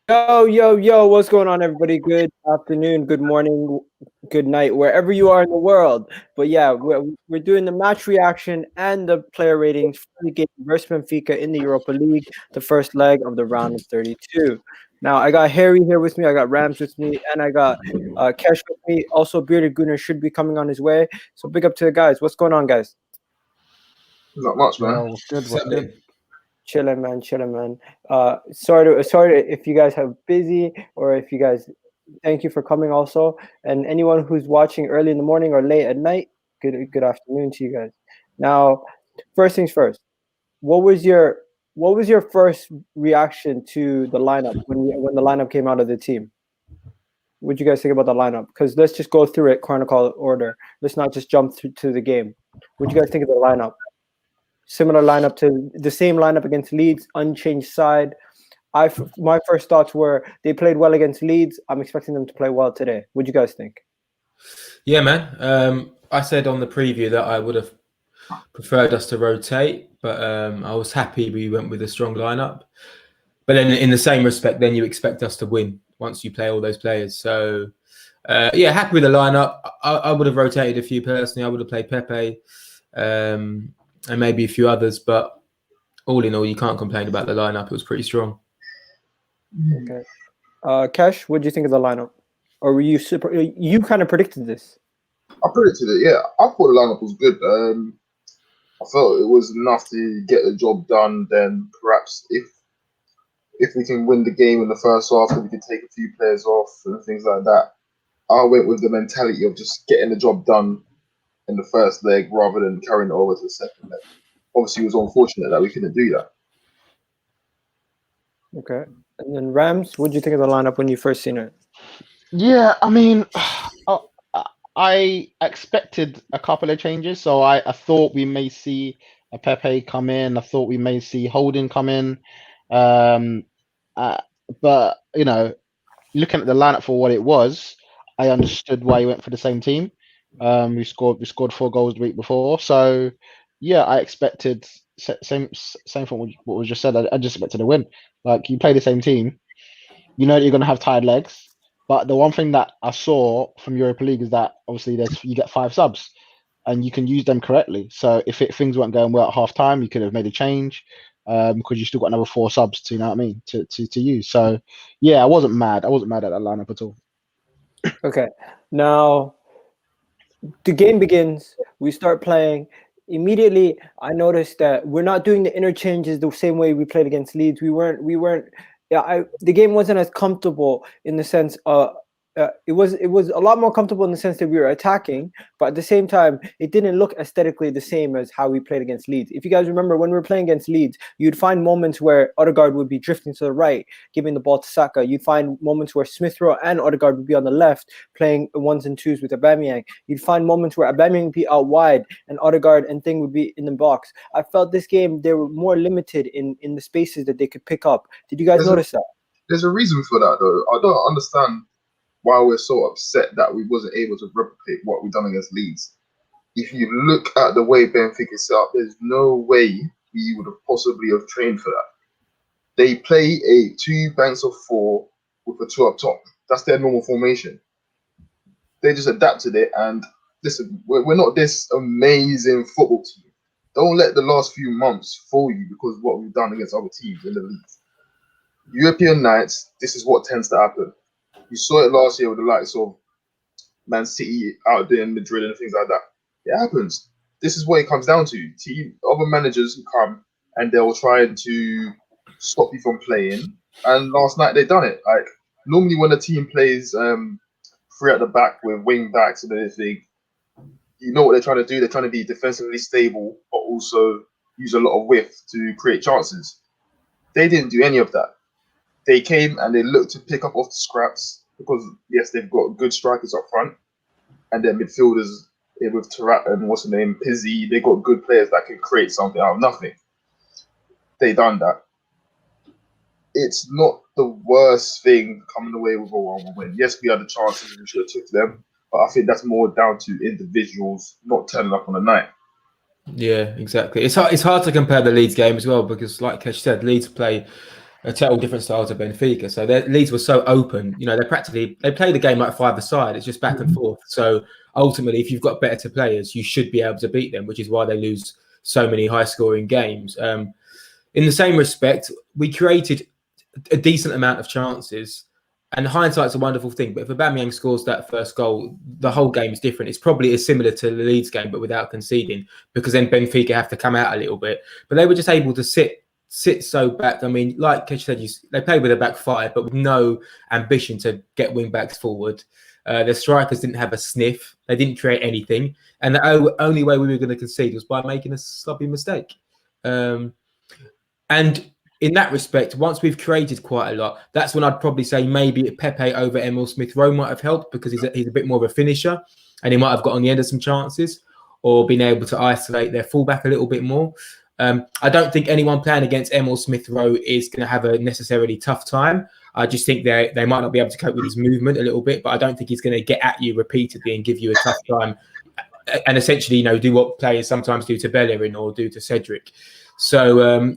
Yo, yo, yo, what's going on, everybody? Good afternoon, good morning, good night, wherever you are in the world. But yeah, we're doing the match reaction and the player ratings for the game versus Benfica in the Europa League, the first leg of the round of 32. Now, I got Harry here with me, I got Rams with me, and I got Kesh with me. Also, Bearded Gunner should be coming on his way. So big up to the guys. What's going on, guys? Not much, man. Yo, what's good? What's good? Chilling, man. Chilling, man. Sorry if you guys have busy or if you guys. Thank you for coming, also, and anyone who's watching early in the morning or late at night. Good afternoon to you guys. Now, first things first. What was your first reaction to the lineup when the lineup came out of the team? What did you guys think about the lineup? Because let's just go through it chronological order. Let's not just jump through to the game. What do you guys think of the lineup? Similar lineup to the same lineup against Leeds, unchanged side. My first thoughts were they played well against Leeds. I'm expecting them to play well today. What do you guys think? Yeah, man. I said on the preview that I would have preferred us to rotate, but I was happy we went with a strong lineup. But then in the same respect, then you expect us to win once you play all those players. So, yeah, happy with the lineup. I would have rotated a few personally. I would have played Pepe and maybe a few others. But all in all, you can't complain about the lineup. It was pretty strong. Okay. Kesh, what do you think of the lineup? Or were you you kind of predicted this? I predicted it, yeah. I thought the lineup was good. I felt it was enough to get the job done. Then perhaps if we can win the game in the first half, then we can take a few players off and things like that. I went with the mentality of just getting the job done in the first leg rather than carrying it over to the second leg. Obviously, it was unfortunate that we couldn't do that. Okay. And then Rams, what do you think of the lineup when you first seen it? Yeah, I mean, I expected a couple of changes. So I thought we may see a Pepe come in. I thought we may see Holding come in. But, you know, looking at the lineup for what it was, I understood why he went for the same team. We scored 4 goals the week before. So, yeah, I expected same from what was just said. I just expected a win. Like, you play the same team, you know that you're going to have tired legs. But the one thing that I saw from Europa League is that obviously you get 5 subs and you can use them correctly. So if things weren't going well at half time, you could have made a change because you still got another 4 subs to, you know what I mean, to use. So yeah, I wasn't mad. I wasn't mad at that lineup at all. Okay. Now the game begins. We start playing. Immediately, I noticed that we're not doing the interchanges the same way we played against Leeds. We weren't. Yeah, the game wasn't as comfortable in the sense. It was a lot more comfortable in the sense that we were attacking, but at the same time, it didn't look aesthetically the same as how we played against Leeds. If you guys remember, when we were playing against Leeds, you'd find moments where Odegaard would be drifting to the right, giving the ball to Saka. You'd find moments where Smith Rowe and Odegaard would be on the left, playing 1s and 2s with Aubameyang. You'd find moments where Aubameyang would be out wide and Odegaard and Thing would be in the box. I felt this game, they were more limited in the spaces that they could pick up. Did you guys notice that? There's a reason for that, though. I don't understand why we're so upset that we wasn't able to replicate what we've done against Leeds. If you look at the way Benfica set up, there's no way we would have possibly have trained for that. They play a 2 banks of 4 with a 2 up top. That's their normal formation. They just adapted it, and listen, we're not this amazing football team. Don't let the last few months fool you because of what we've done against other teams in the league. European nights, this is what tends to happen. You saw it last year with the likes of Man City out there in Madrid and things like that. It happens. This is what it comes down to. Other managers who come and they'll try to stop you from playing. And last night they done it. Like normally when a team plays 3 at the back with wing backs and everything, you know what they're trying to do. They're trying to be defensively stable, but also use a lot of width to create chances. They didn't do any of that. They came and they looked to pick up off the scraps because, yes, they've got good strikers up front and their midfielders with Tarat and what's the name, Pizzi, they got good players that can create something out of nothing. They done that. It's not the worst thing coming away with a 1-1 win. Yes, we had the chances and we should have took them, but I think that's more down to individuals not turning up on the night. Yeah, exactly. It's hard to compare the Leeds game as well because, like Kesh said, Leeds play a total different style to Benfica. So their Leeds were so open. You know, they play the game like five-a-side. It's just back and forth. So ultimately, if you've got better players, you should be able to beat them, which is why they lose so many high-scoring games. In the same respect, we created a decent amount of chances. And hindsight's a wonderful thing. But if Aubameyang scores that first goal, the whole game is different. It's probably as similar to the Leeds game, but without conceding, because then Benfica have to come out a little bit. But they were just able to sit so back. I mean, like Kesh said, they played with a back five, but with no ambition to get wing backs forward. The strikers didn't have a sniff. They didn't create anything. And the only way we were going to concede was by making a sloppy mistake. And in that respect, once we've created quite a lot, that's when I'd probably say maybe Pepe over Emile Smith-Rowe might have helped, because he's a bit more of a finisher and he might have got on the end of some chances, or been able to isolate their fullback a little bit more. I don't think anyone playing against Emile Smith-Rowe is going to have a necessarily tough time. I just think they might not be able to cope with his movement a little bit, but I don't think he's going to get at you repeatedly and give you a tough time and essentially, do what players sometimes do to Bellerín or do to Cedric. So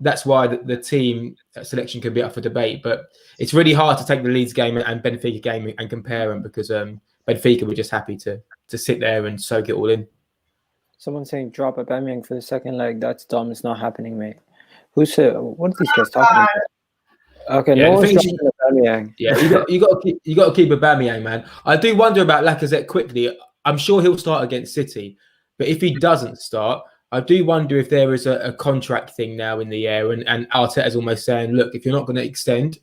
that's why the team selection can be up for debate. But it's really hard to take the Leeds game and Benfica game and compare them, because Benfica were just happy to sit there and soak it all in. Someone saying drop Aubameyang for the second leg. That's dumb. It's not happening, mate. Who said? What are these guys talking about? Okay, Yeah, no one's dropping Aubameyang. Yeah, you got to keep Aubameyang, man. I do wonder about Lacazette quickly. I'm sure he'll start against City, but if he doesn't start, I do wonder if there is a contract thing now in the air, and Arteta's almost saying, look, if you're not going to extend,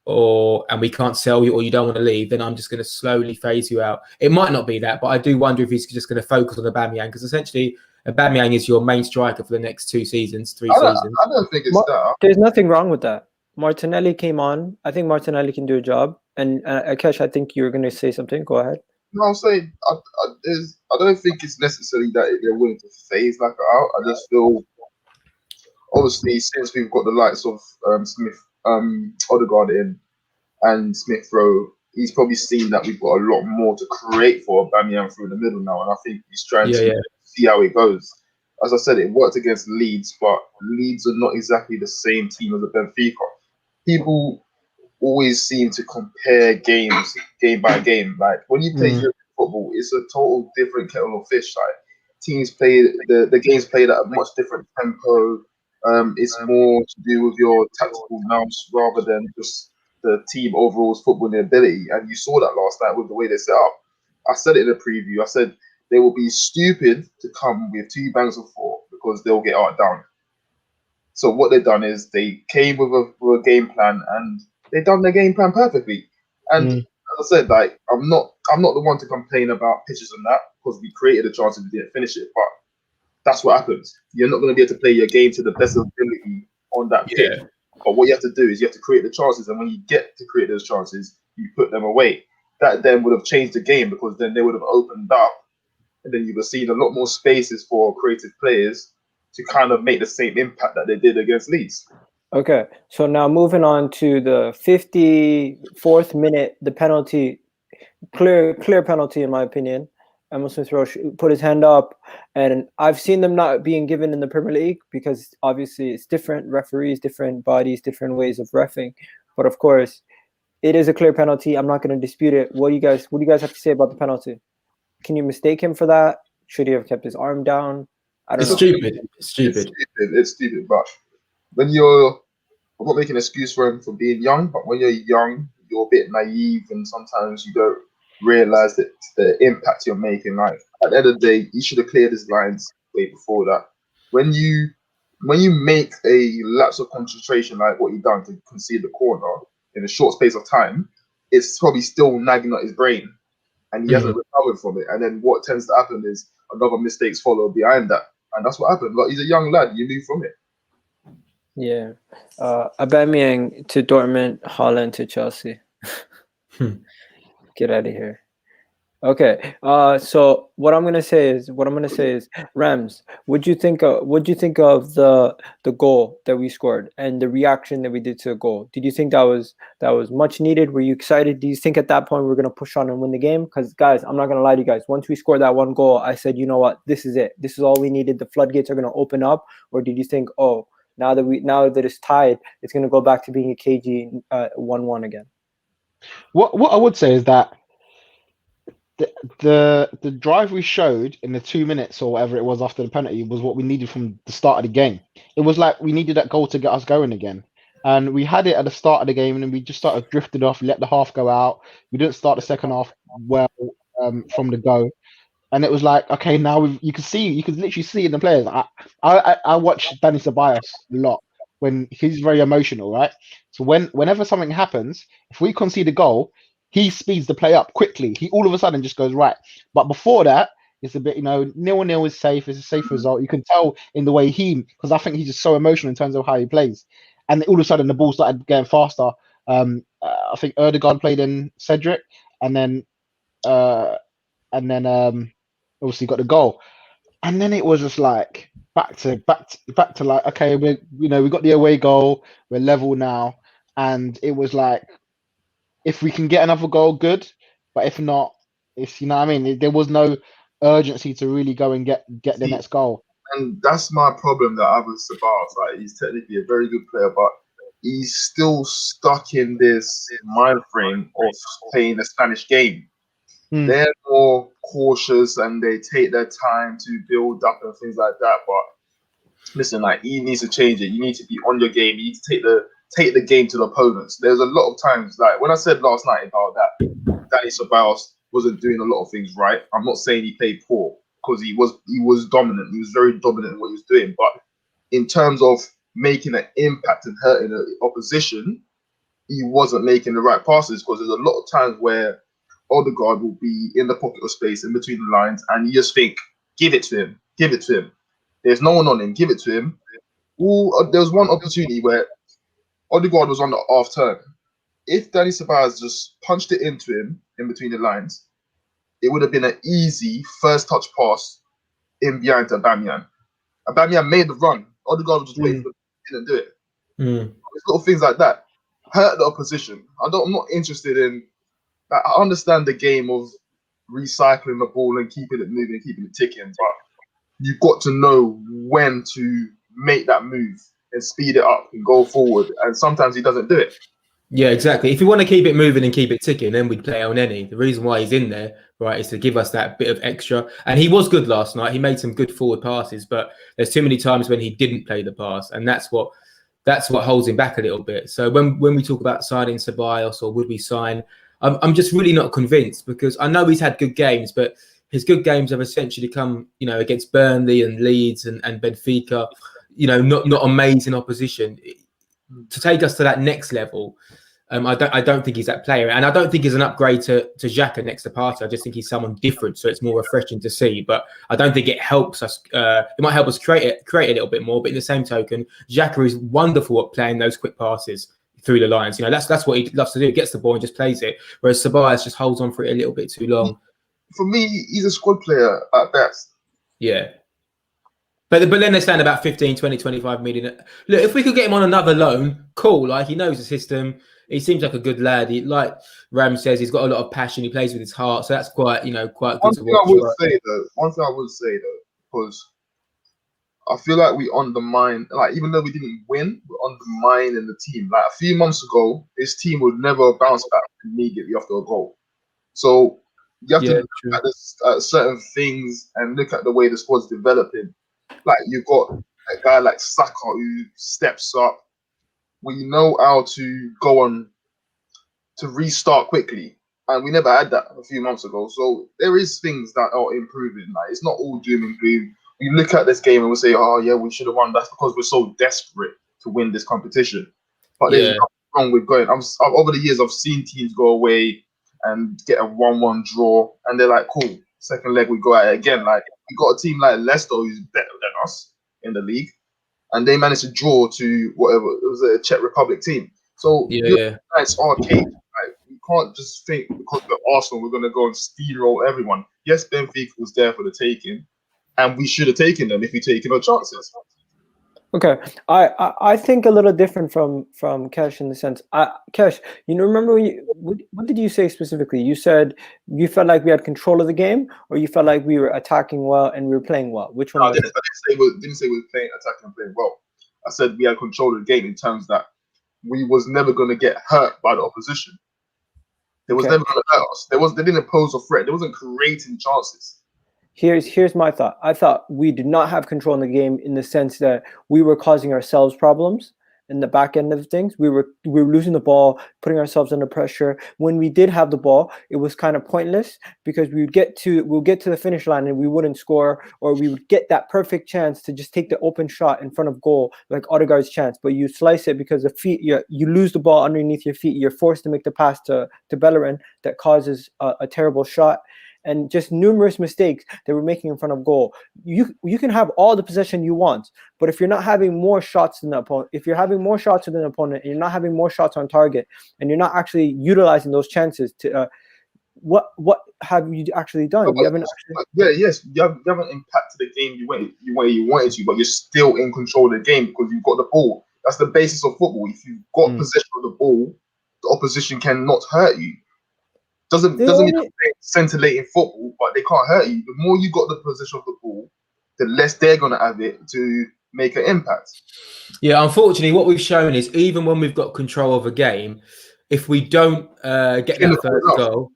and we can't sell you, or you don't want to leave, then I'm just going to slowly phase you out. It might not be that, but I do wonder if he's just going to focus on Aubameyang, because essentially Aubameyang is your main striker for the next 2 seasons, 3 seasons. I don't think it's that. There's nothing wrong with that. Martinelli came on. I think Martinelli can do a job. And Akesh, I think you were going to say something. Go ahead. No, I'm saying I don't think it's necessarily that they're willing to phase Laka out. I just feel, obviously, since we've got the likes of Smith, Odegaard in, and Smith-Rowe, he's probably seen that we've got a lot more to create for Aubameyang through the middle now, and I think he's trying to see how it goes. As I said, it worked against Leeds, but Leeds are not exactly the same team as the Benfica. People always seem to compare games game by game. Like when you play European football, it's a total different kettle of fish. Like teams play the games played at a much different tempo. It's more to do with your tactical nous rather than just the team overall's footballing ability. And you saw that last night with the way they set up. I said it in the preview. I said they will be stupid to come with 2 bangs of 4 because they'll get out down. So what they've done is they came with a game plan, and they've done their game plan perfectly. And as I said, like I'm not the one to complain about pitches and that, because we created a chance and we didn't finish it. But that's what happens. You're not going to be able to play your game to the best of ability on that pitch. Yeah. But what you have to do is you have to create the chances, and when you get to create those chances, you put them away. That then would have changed the game, because then they would have opened up, and then you would have seen a lot more spaces for creative players to kind of make the same impact that they did against Leeds. Okay, so now moving on to the 54th minute, the penalty, clear penalty in my opinion. Emile Smith-Rowe put his hand up, and I've seen them not being given in the Premier League because obviously it's different referees, different bodies, different ways of reffing. But of course, it is a clear penalty. I'm not going to dispute it. What do you guys have to say about the penalty? Can you mistake him for that? Should he have kept his arm down? I don't know. It's stupid. It's stupid. But when I'm not making an excuse for him for being young, but when you're young, you're a bit naive, and sometimes you don't realize that the impact you're making. Like at the end of the day, you should have cleared his lines way before that. When you make a lapse of concentration like what he done to concede the corner in a short space of time, it's probably still nagging at his brain, and he hasn't recovered from it. And then what tends to happen is another mistakes follow behind that, and that's what happened. Like he's a young lad, you knew from it. Yeah, Aubameyang to Dortmund, Haaland to Chelsea. Get out of here. Okay. So what I'm gonna say is, Rams, what'd you think of the goal that we scored and the reaction that we did to the goal? Did you think that was much needed? Were you excited? Do you think at that point we were gonna push on and win the game? Because guys, I'm not gonna lie to you guys. Once we scored that 1 goal, I said, you know what, this is it. This is all we needed. The floodgates are gonna open up. Or did you think, oh, now that it's tied, it's going to go back to being a cagey 1-1 again. What I would say is that the drive we showed in the 2 minutes or whatever it was after the penalty was what we needed from the start of the game. It was like we needed that goal to get us going again. And we had it at the start of the game, and then we just started drifted off, let the half go out. We didn't start the second half well from the go. And it was like, okay, now you can literally see in the players. I watch Dani Ceballos a lot when he's very emotional, right? So whenever something happens, if we concede a goal, he speeds the play up quickly. He all of a sudden just goes right. But before that, it's a bit, 0-0 is safe. It's a safe result. You can tell in the way because I think he's just so emotional in terms of how he plays. And all of a sudden, the ball started getting faster. I think Odegaard played in Cedric, and then obviously got the goal. And then it was just like back to like, okay, we got the away goal. We're level now, and it was like, if we can get another goal, good. But if not, it's there was no urgency to really go and get the next goal. And that's my problem that I have with Ceballos. Like, he's technically a very good player, but he's still stuck in this mind frame of playing the Spanish game. They're more cautious and they take their time to build up and things like that. But listen, like, he needs to change it. You need to be on your game. You need to take the game to the opponents. There's a lot of times, like when I said last night about that, Dani Ceballos wasn't doing a lot of things right. I'm not saying he played poor, because he was dominant. He was very dominant in what he was doing. But in terms of making an impact and hurting the opposition, he wasn't making the right passes, because there's a lot of times where Odegaard will be in the pocket of space in between the lines, and you just think, give it to him. There's no one on him. Give it to him. There was one opportunity where Odegaard was on the half turn. If Dani Ceballos just punched it into him in between the lines, it would have been an easy first touch pass in behind to Aubameyang. Aubameyang made the run. Odegaard was just waiting for him, didn't do it. It's little things like that hurt the opposition. I'm not interested in. I understand the game of recycling the ball and keeping it moving, keeping it ticking, but you've got to know when to make that move and speed it up and go forward. And sometimes he doesn't do it. Yeah, exactly. If you want to keep it moving and keep it ticking, then we'd play elneny. The reason why he's in there, right, is to give us that bit of extra. And he was good last night. He made some good forward passes, but there's too many times when he didn't play the pass, and that's what holds him back a little bit. So when we talk about signing Ceballos, or would we sign, I'm just really not convinced, because I know he's had good games, but his good games have essentially come, against Burnley and Leeds and Benfica, not amazing opposition. To take us to that next level, I don't think he's that player, and I don't think he's an upgrade to Xhaka next to Partey. I just think he's someone different, so it's more refreshing to see. But I don't think it helps us. It might help us create a little bit more. But in the same token, Xhaka is wonderful at playing those quick passes through the lines. That's what he loves to do. He gets the ball and just plays it. Whereas Ceballos just holds on for it a little bit too long. For me, he's a squad player at best. Yeah. But then they're saying about 15, 20, 25 million. Look, if we could get him on another loan, cool. Like, he knows the system. He seems like a good lad. Like Ram says, he's got a lot of passion. He plays with his heart. So that's quite good to watch. One thing I would say though, because I feel like we undermine, like, even though we didn't win, we're undermining the team. Like, a few months ago, this team would never bounce back immediately after a goal. So you have to look at certain things and look at the way the squad's developing. Like, you've got a guy like Saka who steps up. We know how to go on to restart quickly, and we never had that a few months ago. So there is things that are improving. Like, it's not all doom and gloom. We look at this game and we say, "Oh yeah, we should have won." That's because we're so desperate to win this competition. But there's nothing wrong with going. Over the years, I've seen teams go away and get a 1-1 draw, and they're like, "Cool, second leg we go at it again." Like, we got a team like Leicester who's better than us in the league, and they managed to draw to whatever, it was a Czech Republic team. So it's arcade. Like, we can't just think because we're Arsenal we're gonna go and steamroll everyone. Yes, Benfica was there for the taking, and we should have taken them if we taken our chances. Okay, I think a little different from Kesh in the sense. Kesh, remember what did you say specifically? You said you felt like we had control of the game, or you felt like we were attacking well and we were playing well. Which one? No, I didn't say we were playing attacking and playing well. I said we had control of the game in terms that we was never going to get hurt by the opposition. They was never going to hurt us. They didn't pose a threat. They wasn't creating chances. Here's my thought. I thought we did not have control in the game in the sense that we were causing ourselves problems in the back end of things. We were losing the ball, putting ourselves under pressure. When we did have the ball, it was kind of pointless because we'll get to the finish line and we wouldn't score, or we would get that perfect chance to just take the open shot in front of goal, like Odegaard's chance. But you slice it because the feet, you lose the ball underneath your feet. You're forced to make the pass to bellerín that causes a terrible shot. And just numerous mistakes they were making in front of goal. You can have all the possession you want, but if you're not having more shots than the opponent, if you're having more shots than the opponent, and you're not having more shots on target, and you're not actually utilizing those chances to, what have you actually done? You haven't you haven't impacted the game you wanted to, but you're still in control of the game because you've got the ball. That's the basis of football. If you've got possession of the ball, the opposition cannot hurt you. Doesn't mean they're scintillating football, but they can't hurt you. The more you got the possession of the ball, the less they're gonna have it to make an impact. Yeah, unfortunately, what we've shown is even when we've got control of a game, if we don't get that first goal,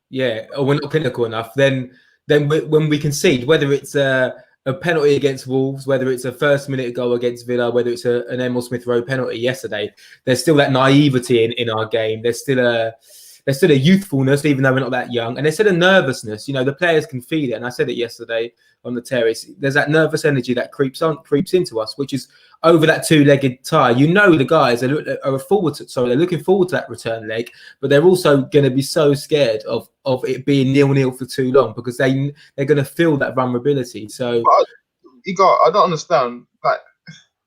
or we're not clinical enough, then when we concede, whether it's a penalty against Wolves, whether it's a first-minute goal against Villa, whether it's an Emile Smith-Rowe penalty yesterday, there's still that naivety in our game. There's still a youthfulness, even though we're not that young. And there's still a nervousness. The players can feel it. And I said it yesterday on the terrace. There's that nervous energy that creeps into us, which is over that two-legged tie. The guys are looking forward to that return leg, but they're also going to be so scared of it being 0-0 for too long because they're going to feel that vulnerability. So, I don't understand. Like,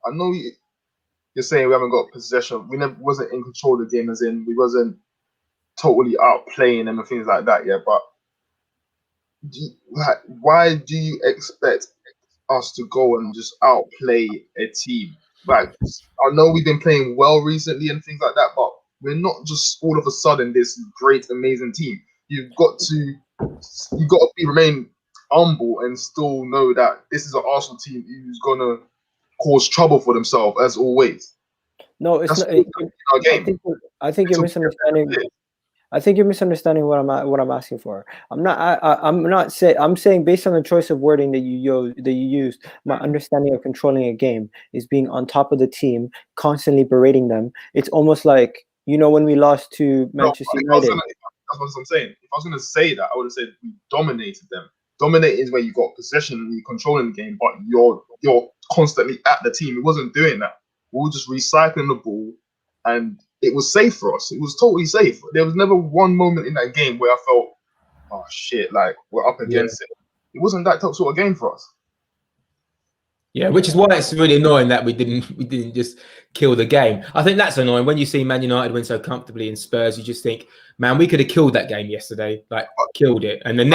I know you're saying we haven't got possession. We never wasn't in control of the game, as in we wasn't totally outplaying them and things like that, but why do you expect us to go and just outplay a team? Like, I know we've been playing well recently and things like that, but we're not just all of a sudden this great, amazing team. You've got to remain humble and still know that this is an Arsenal team who's gonna cause trouble for themselves as always. No, it's not. I think you're misunderstanding. I think you're misunderstanding what I'm asking for. I'm saying based on the choice of wording that you used, my understanding of controlling a game is being on top of the team, constantly berating them. It's almost like when we lost to Manchester United. That's what I'm saying. If I was going to say that, I would have said we dominated them. Dominate is where you got possession and you're controlling the game, but you're constantly at the team. It wasn't doing that. We were just recycling the ball, and it was safe for us. It was totally safe. There was never one moment in that game where I felt, oh shit, like we're up against it. It wasn't that sort of game for us. Yeah, which is why it's really annoying that we didn't just kill the game. I think that's annoying when you see Man United win so comfortably in Spurs. You just think, man, we could have killed that game yesterday, like killed it. And then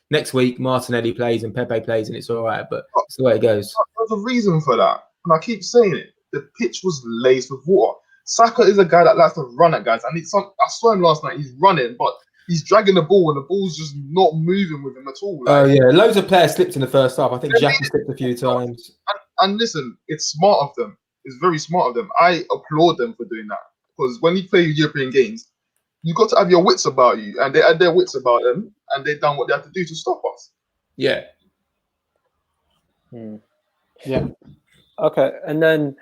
next week Martinelli plays and Pepe plays, and it's all right. But it's the way it goes. There's a reason for that, and I keep saying it. The pitch was laced with water. Saka is a guy that likes to run at guys, and I saw him last night. He's running, but he's dragging the ball, and the ball's just not moving with him at all. Oh yeah, loads of players slipped in the first half. I think Xhaka slipped a few times. And listen, it's smart of them. It's very smart of them. I applaud them for doing that, because when you play European games, you got to have your wits about you, and they had their wits about them, and they done what they had to do to stop us. Yeah. Yeah. Okay, and then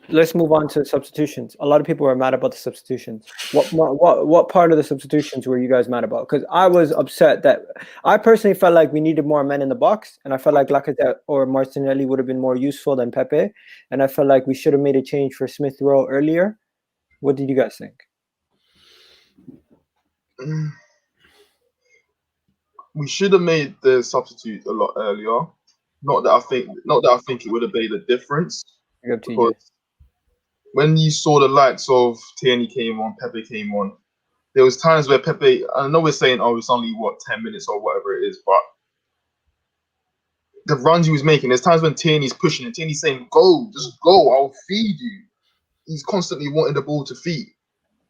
let's move on to substitutions. A lot of people are mad about the substitutions. What part of the substitutions were you guys mad about? Because I was upset that I personally felt like we needed more men in the box, and I felt like Lacazette or Martinelli would have been more useful than Pepe, and I felt like we should have made a change for Smith-Rowe earlier. What did you guys think? We should have made the substitute a lot earlier. Not that I think it would have made a difference. Because when you saw the likes of Tierney came on, Pepe came on, there was times where Pepe, I know we're saying, oh, it's only 10 minutes or whatever it is, but the runs he was making, there's times when Tierney's pushing and Tierney's saying, go, just go, I'll feed you. He's constantly wanting the ball to feed.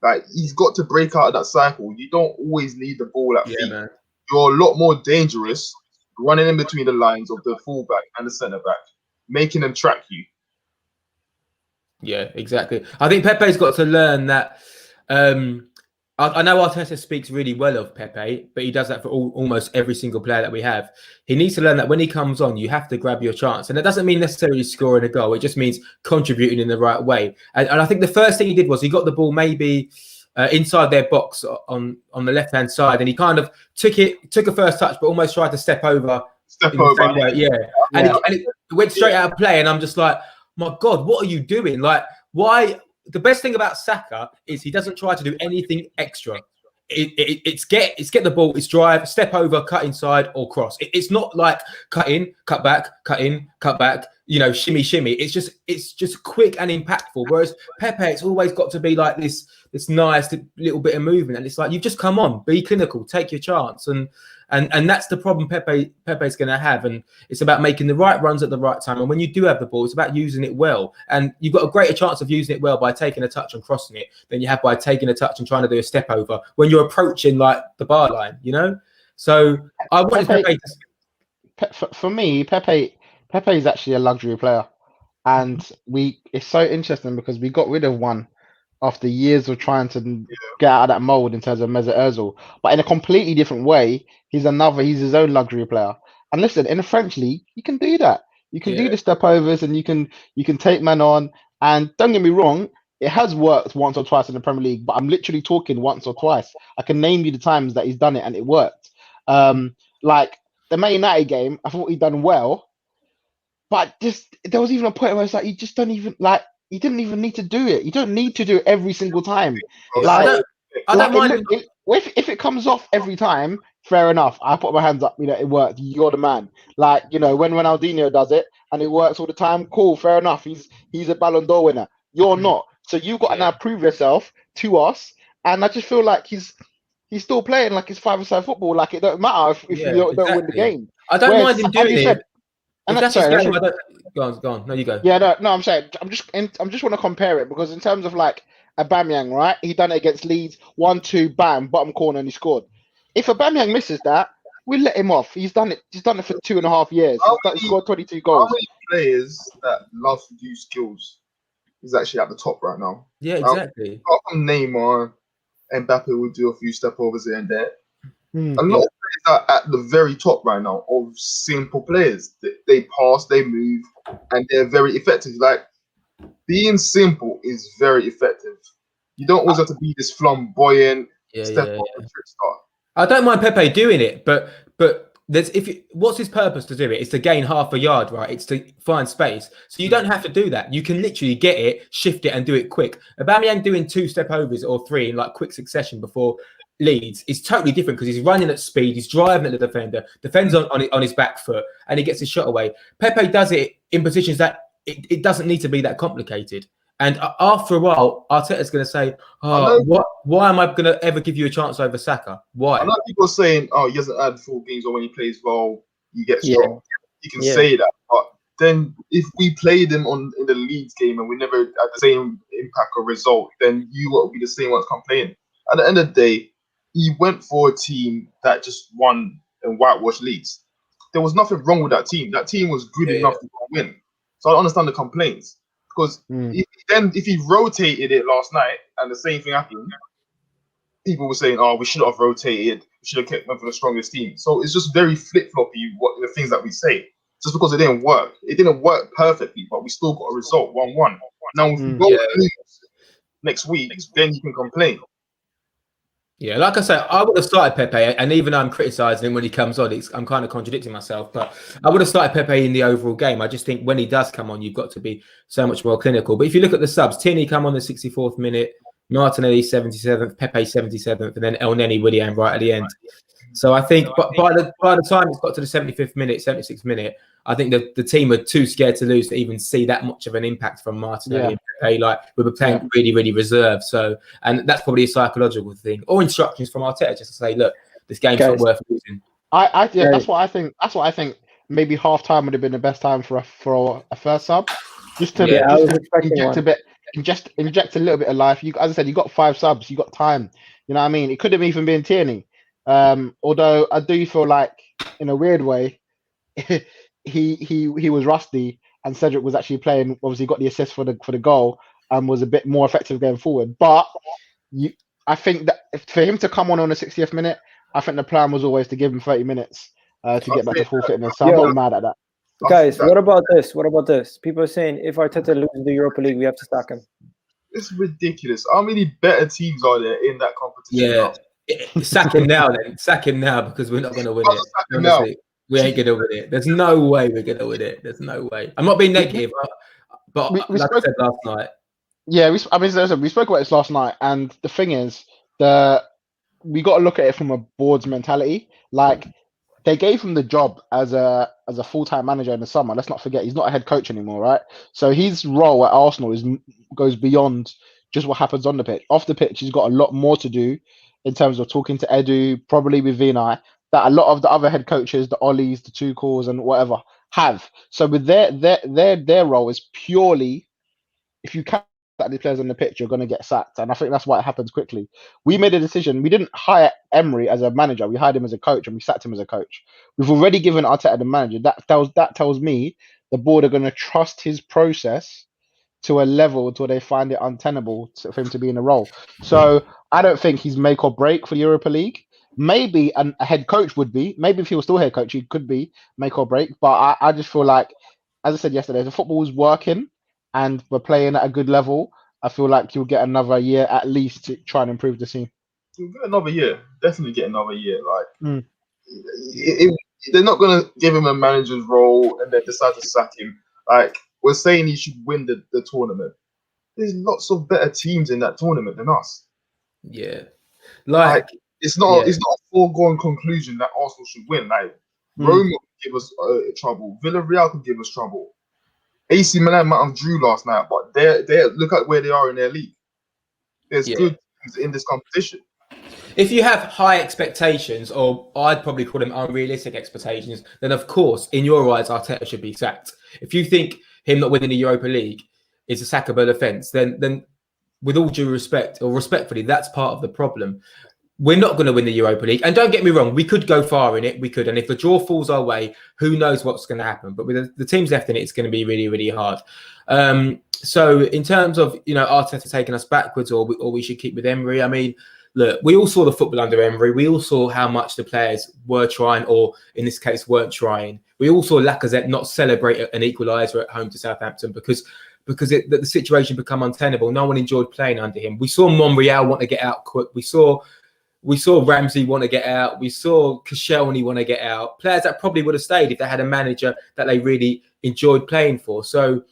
Like, he's got to break out of that cycle. You don't always need the ball at feet. Man. You're a lot more dangerous running in between the lines of the fullback and the centre back, making them track you. Yeah, exactly. I think Pepe's got to learn that. I know Arteta speaks really well of Pepe, but he does that for almost every single player that we have. He needs to learn that when he comes on, you have to grab your chance. And it doesn't mean necessarily scoring a goal. It just means contributing in the right way. And I think the first thing he did was he got the ball maybe inside their box on the left-hand side. And he kind of took a first touch, but almost tried to step over. Yeah. And it went straight out of play. And I'm just like, my God, what are you doing? Like, why? The best thing about Saka is he doesn't try to do anything extra. It's get the ball, it's drive, step over, cut inside, or cross. It's not like cut in, cut back, cut in, cut back. Shimmy, shimmy. It's just quick and impactful. Whereas Pepe, it's always got to be like this nice little bit of movement, and it's like you've just come on, be clinical, take your chance, and that's the problem Pepe's going to have. And it's about making the right runs at the right time. And when you do have the ball, it's about using it well. And you've got a greater chance of using it well by taking a touch and crossing it than you have by taking a touch and trying to do a step over when you're approaching like the bar line, So I wanted Pepe for me, Pepe is actually a luxury player. And it's so interesting because we got rid of one after years of trying to get out of that mold in terms of Mesut Ozil, but in a completely different way. He's his own luxury player. And listen, in the French league, you can do that. You can do the step overs, and you can take man on. And don't get me wrong, it has worked once or twice in the Premier League, but I'm literally talking once or twice. I can name you the times that he's done it and it worked. Like the Man United game, I thought he'd done well, but there was even a point where it's like you just don't even like. You didn't even need to do it. You don't need to do it every single time. I don't mind. If it comes off every time, fair enough. I put my hands up. It worked. You're the man. Like when Ronaldinho does it and it works all the time, cool, fair enough. He's a Ballon d'Or winner. You're not. So you've got to now prove yourself to us. And I just feel like he's still playing like it's five-a-side football. Like it don't matter if you don't win the game. I don't mind him doing it. Go on. No, you go. Yeah, no. I'm saying I'm just want to compare it because in terms of like Aubameyang, right? He done it against Leeds, 1-2, bam, bottom corner, and he scored. If Aubameyang misses that, we'll let him off. He's done it. He's done it for 2.5 years. He scored 22 goals. How many players that love to do skills is actually at the top right now? Yeah, exactly. Apart from Neymar, Mbappe will do a few step overs here and there. A lot of players are at the very top right now of simple players. They pass, they move, and they're very effective. Like being simple is very effective. You don't always have to be this flamboyant step over trick star. I don't mind Pepe doing it, but what's his purpose to do it? It's to gain half a yard, right? It's to find space. So you don't have to do that. You can literally get it, shift it, and do it quick. Aubameyang doing 2 step overs or 3 in like quick succession before Leeds is totally different because he's running at speed, he's driving at the defender, defends on his back foot, and he gets his shot away. Pepe does it in positions that it doesn't need to be that complicated. And after a while, Arteta's going to say, why am I going to ever give you a chance over Saka? Why? I know people are saying, he hasn't had 4 games, or when he plays well, he gets strong. You can say that, but then if we played him in the Leeds game and we never had the same impact or result, then you will be the same ones complaining. At the end of the day, he went for a team that just won and whitewashed Leeds. There was nothing wrong with that team. That team was good enough to win. So I don't understand the complaints. Because if he rotated it last night and the same thing happened, people were saying, we should have rotated. We should have kept one for the strongest team. So it's just very flip-floppy, the things that we say. Just because it didn't work. It didn't work perfectly, but we still got a result, 1-1. Now, if we go lose next week, then you can complain. Yeah, like I said, I would have started Pepe, and even though I'm criticising him when he comes on, I'm kind of contradicting myself, but I would have started Pepe in the overall game. I just think when he does come on, you've got to be so much more clinical. But if you look at the subs, Tierney come on the 64th minute, Martinelli 77th, Pepe 77th, and then elneny, Willian right at the end. So I think by the time it's got to the 75th minute, 76th minute, I think the team are too scared to lose to even see that much of an impact from Martinelli and Pepe. Like we were playing really, really reserved. So, and that's probably a psychological thing or instructions from Arteta just to say, look, this game's not worth losing. That's what I think. That's what I think. Maybe half time would have been the best time for a first sub, just to inject a little bit of life. As I said, you got 5 subs, you got time. You know what I mean? It could have even been Tierney. Although I do feel like, in a weird way, he was rusty and Cedric was actually playing. Obviously, got the assist for the goal and was a bit more effective going forward. But I think that for him to come on the 60th minute, I think the plan was always to give him 30 minutes to get back to full fitness. So I'm not mad at that. Guys, what about this? What about this? People are saying if Arteta loses the Europa League, we have to sack him. It's ridiculous. How many better teams are there in that competition? Yeah, sack him now then. Sack him now because we're not going to win it. Honestly, we ain't going to win it. There's no way we're going to win it. There's no way. I'm not being negative, but we like I said last night. Yeah, we spoke about this last night, and the thing is, we got to look at it from a board's mentality. Like, they gave him the job as a full-time manager in the summer. Let's not forget, he's not a head coach anymore, right? So his role at Arsenal goes beyond just what happens on the pitch. Off the pitch, he's got a lot more to do in terms of talking to Edu, probably with Vinay, that a lot of the other head coaches, the Ollies, the Tuchels, and whatever, have. So with their role is purely, if you can't the players on the pitch, you're going to get sacked, and I think that's why it happens quickly. We made a decision. We didn't hire Emery as a manager. We hired him as a coach, and we sacked him as a coach. We've already given Arteta the manager. That tells me the board are going to trust his process to a level to where they find it untenable for him to be in a role. So I don't think he's make or break for the Europa League. Maybe a head coach would be. Maybe if he was still head coach, he could be make or break. But I just feel like, as I said yesterday, the football is working and we're playing at a good level. I feel like you'll get another year at least to try and improve the team. You'll get another year. Definitely get another year. Like, they're not going to give him a manager's role and then decide to sack him. Like, we're saying he should win the tournament. There's lots of better teams in that tournament than us. Yeah. Like it's not a foregone conclusion that Arsenal should win. Like, Rome can give us trouble. Villarreal can give us trouble. AC Milan might have drew last night, but they look at where they are in their league. There's good teams in this competition. If you have high expectations, or I'd probably call them unrealistic expectations, then of course, in your eyes, Arteta should be sacked. If you think him not winning the Europa League is a sackable offence, then with all due respect, or respectfully, that's part of the problem. We're not going to win the Europa League. And don't get me wrong, we could go far in it. We could. And if the draw falls our way, who knows what's going to happen. But with the teams left in it, it's going to be really, really hard. So in terms of, Arteta taking us backwards, or we should keep with Emery, I mean, look, we all saw the football under Emery. We all saw how much the players were trying, or in this case, weren't trying. We all saw Lacazette not celebrate an equaliser at home to Southampton because the situation became untenable. No one enjoyed playing under him. We saw Monreal want to get out quick. We saw Ramsey want to get out. We saw Koscielny want to get out. Players that probably would have stayed if they had a manager that they really enjoyed playing for. So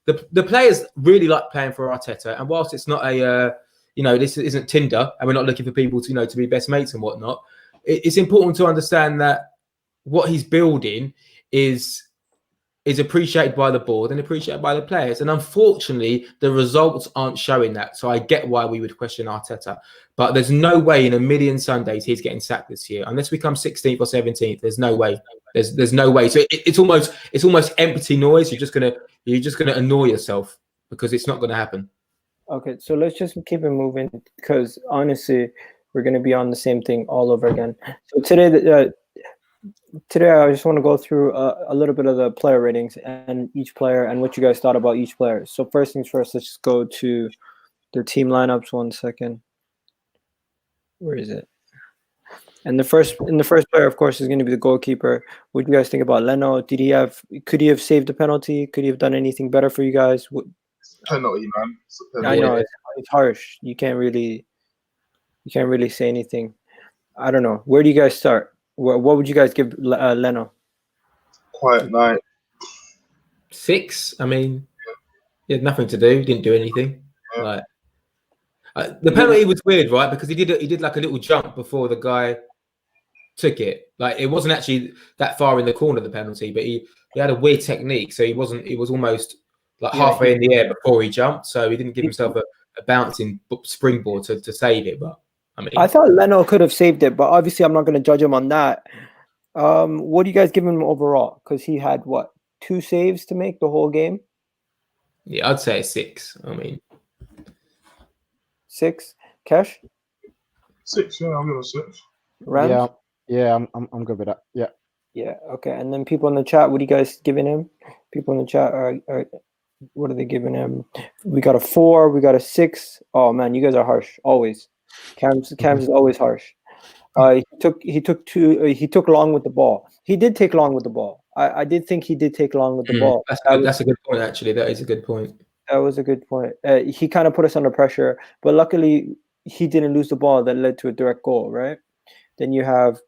the players really like playing for Arteta. And whilst it's not this isn't Tinder, and we're not looking for people to be best mates and whatnot, it's important to understand that what he's building is appreciated by the board and appreciated by the players. And unfortunately, the results aren't showing that. So I get why we would question Arteta. But there's no way in a million Sundays he's getting sacked this year. Unless we come 16th or 17th, there's no way. There's no way. So it's almost empty noise. You're just gonna annoy yourself because it's not gonna happen. Okay, so let's just keep it moving because honestly, we're gonna be on the same thing all over again. So today I just want to go through a little bit of the player ratings and each player and what you guys thought about each player. So first things first, let's just go to their team lineups. 1 second. Where is it? And the first player, of course, is going to be the goalkeeper. What do you guys think about Leno? Could he have saved the penalty? Could he have done anything better for you guys? Penalty, man. I know it's harsh. You can't really say anything. I don't know. Where do you guys start? What would you guys give Leno? Quiet night. 6. I mean, he had nothing to do. He didn't do anything. Yeah. The penalty was weird, right? Because he did like a little jump before the guy took it. Like, it wasn't actually that far in the corner, the penalty, but he had a weird technique. So he was almost like halfway in the air before he jumped. So he didn't give himself a bouncing springboard to save it. But I mean, I thought Leno could have saved it, but obviously I'm not going to judge him on that. What do you guys give him overall? Because he had 2 saves to make the whole game? Yeah, I'd say 6. I mean, 6. Cash? 6, yeah, I'll give him 6. Rams? Yeah, I'm good with that. Yeah. Yeah. Okay. And then people in the chat, what are you guys giving him? People in the chat are what are they giving him? We got a 4. We got a 6. Oh man, you guys are harsh always. Cam's is always harsh. He took long with the ball. He did take long with the ball. I did think he did take long with the ball. That's a good point, actually. That is a good point. That was a good point. He kind of put us under pressure, but luckily he didn't lose the ball that led to a direct goal, right? Then you have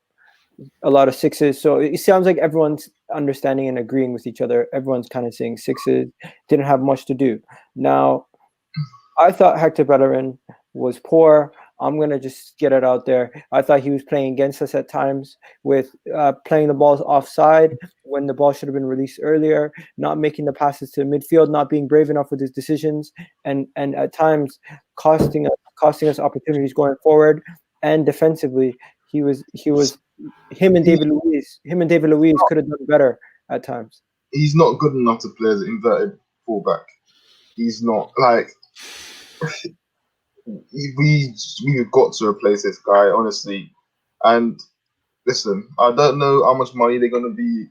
a lot of 6s. So it sounds like everyone's understanding and agreeing with each other. Everyone's kind of saying 6s. Didn't have much to do. Now, I thought Héctor Bellerín was poor. I'm going to just get it out there. I thought he was playing against us at times with playing the balls offside when the ball should have been released earlier, not making the passes to midfield, not being brave enough with his decisions, and at times costing us opportunities going forward. And defensively, him and David Luiz could have done better at times. He's not good enough to play as an inverted fullback. He's not like we've got to replace this guy, honestly. And listen, I don't know how much money they're gonna be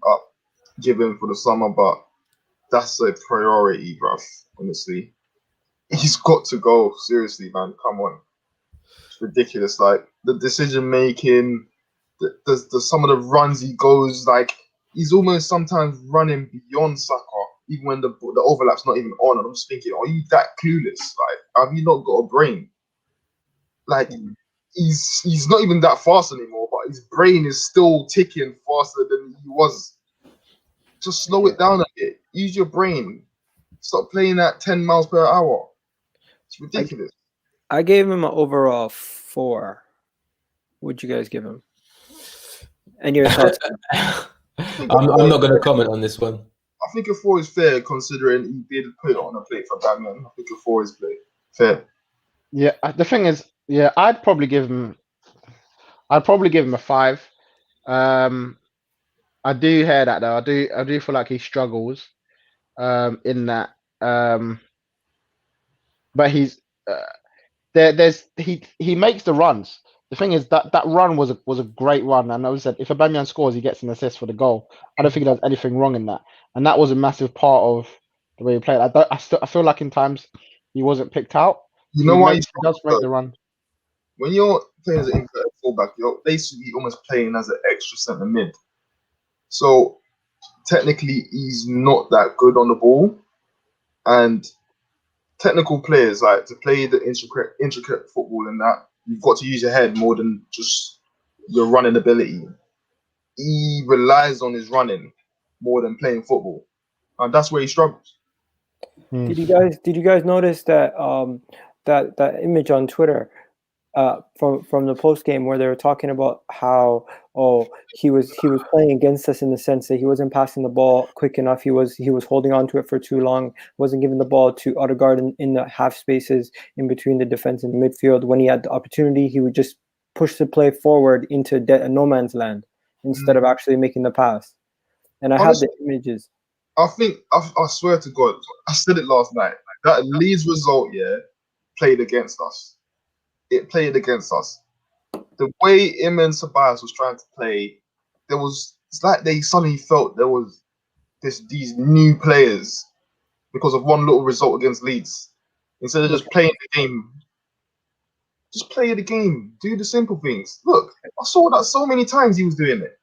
given for the summer, but that's a priority, bruv. Honestly, he's got to go. Seriously, man, come on. It's ridiculous. Like the decision making, the some of the runs he goes, like he's almost sometimes running beyond Saka, even when the overlap's not even on. And I'm just thinking, are you that clueless? Like, have you not got a brain? Like, he's not even that fast anymore, but his brain is still ticking faster than he was. Just slow it down a bit. Use your brain. Stop playing at 10 miles per hour. It's ridiculous. I gave him an overall 4. What'd you guys give him? And your thoughts? I'm not going to comment on this one. I think a 4 is fair, considering he did put it on a plate for Batman. I think a 4 is fair. Yeah, the thing is, yeah, I'd probably give him a 5. I do hear that though. I do feel like he struggles in that. But he's he makes the runs. The thing is that run was a great run, and I always said if Aubameyang scores, he gets an assist for the goal. I don't think there's anything wrong in that, and that was a massive part of the way he played. I feel like in times he wasn't picked out. You know why he does make the run? When you're playing as an inverted fullback, you're basically almost playing as an extra centre mid. So technically, he's not that good on the ball, and technical players like to play the intricate football and that. You've got to use your head more than just your running ability. He relies on his running more than playing football, and that's where he struggles. Did you guys notice that that image on Twitter from the post game where they were talking about how he was playing against us in the sense that he wasn't passing the ball quick enough. He was holding on to it for too long. Wasn't giving the ball to Odegaard in the half spaces in between the defense and the midfield. When he had the opportunity, he would just push the play forward into no man's land instead of actually making the pass. And I had the images. I think I swear to God, I said it last night. That Leeds result, played against us. It played against us. The way him and ceballos was trying to play, it's like they suddenly felt there was these new players because of one little result against Leeds. Instead of just playing the game, just play the game. Do the simple things. Look, I saw that so many times he was doing it.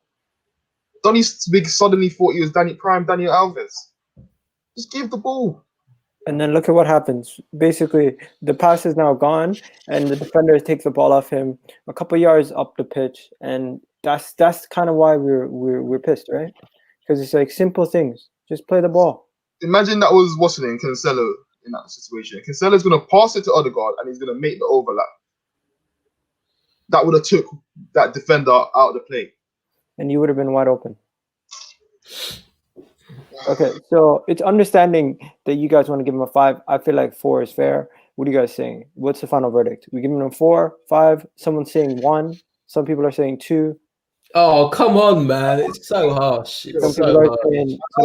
Donny suddenly thought he was Daniel Alves. Just give the ball. And then look at what happens. Basically, the pass is now gone, and the defender takes the ball off him a couple yards up the pitch, and that's kind of why we're pissed, right? Because it's like simple things. Just play the ball. Imagine that was Cancelo in that situation. Cancelo's gonna pass it to Odegaard, and he's gonna make the overlap. That would have took that defender out of the play, and you would have been wide open. Okay, so it's understanding that you guys want to give him a 5. I feel like 4 is fair. What are you guys saying? What's the final verdict? We give him a 4, 5. Someone's saying 1. Some people are saying 2. Oh, come on, man! It's so harsh. It's I know we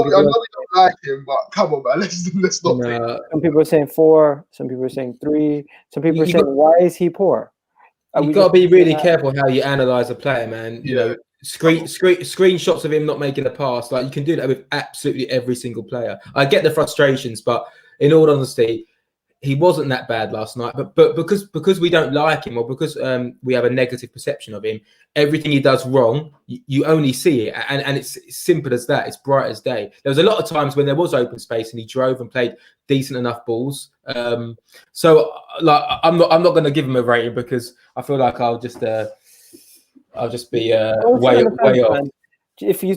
don't like him, but come on, man. Let's not play. Some people are saying 4. Some people are saying 3. Some people are saying, why is he poor? You got to be really careful how you analyze a player, man. You know, screenshots of him not making a pass. Like, you can do that with absolutely every single player. I get the frustrations, but in all honesty, he wasn't that bad last night. But because we don't like him, or because we have a negative perception of him, everything he does wrong, you only see it, and it's simple as that. It's bright as day. There was a lot of times when there was open space and he drove and played decent enough balls. So like, I'm not going to give him a rating, because I feel like I'll just be way off. Man. If you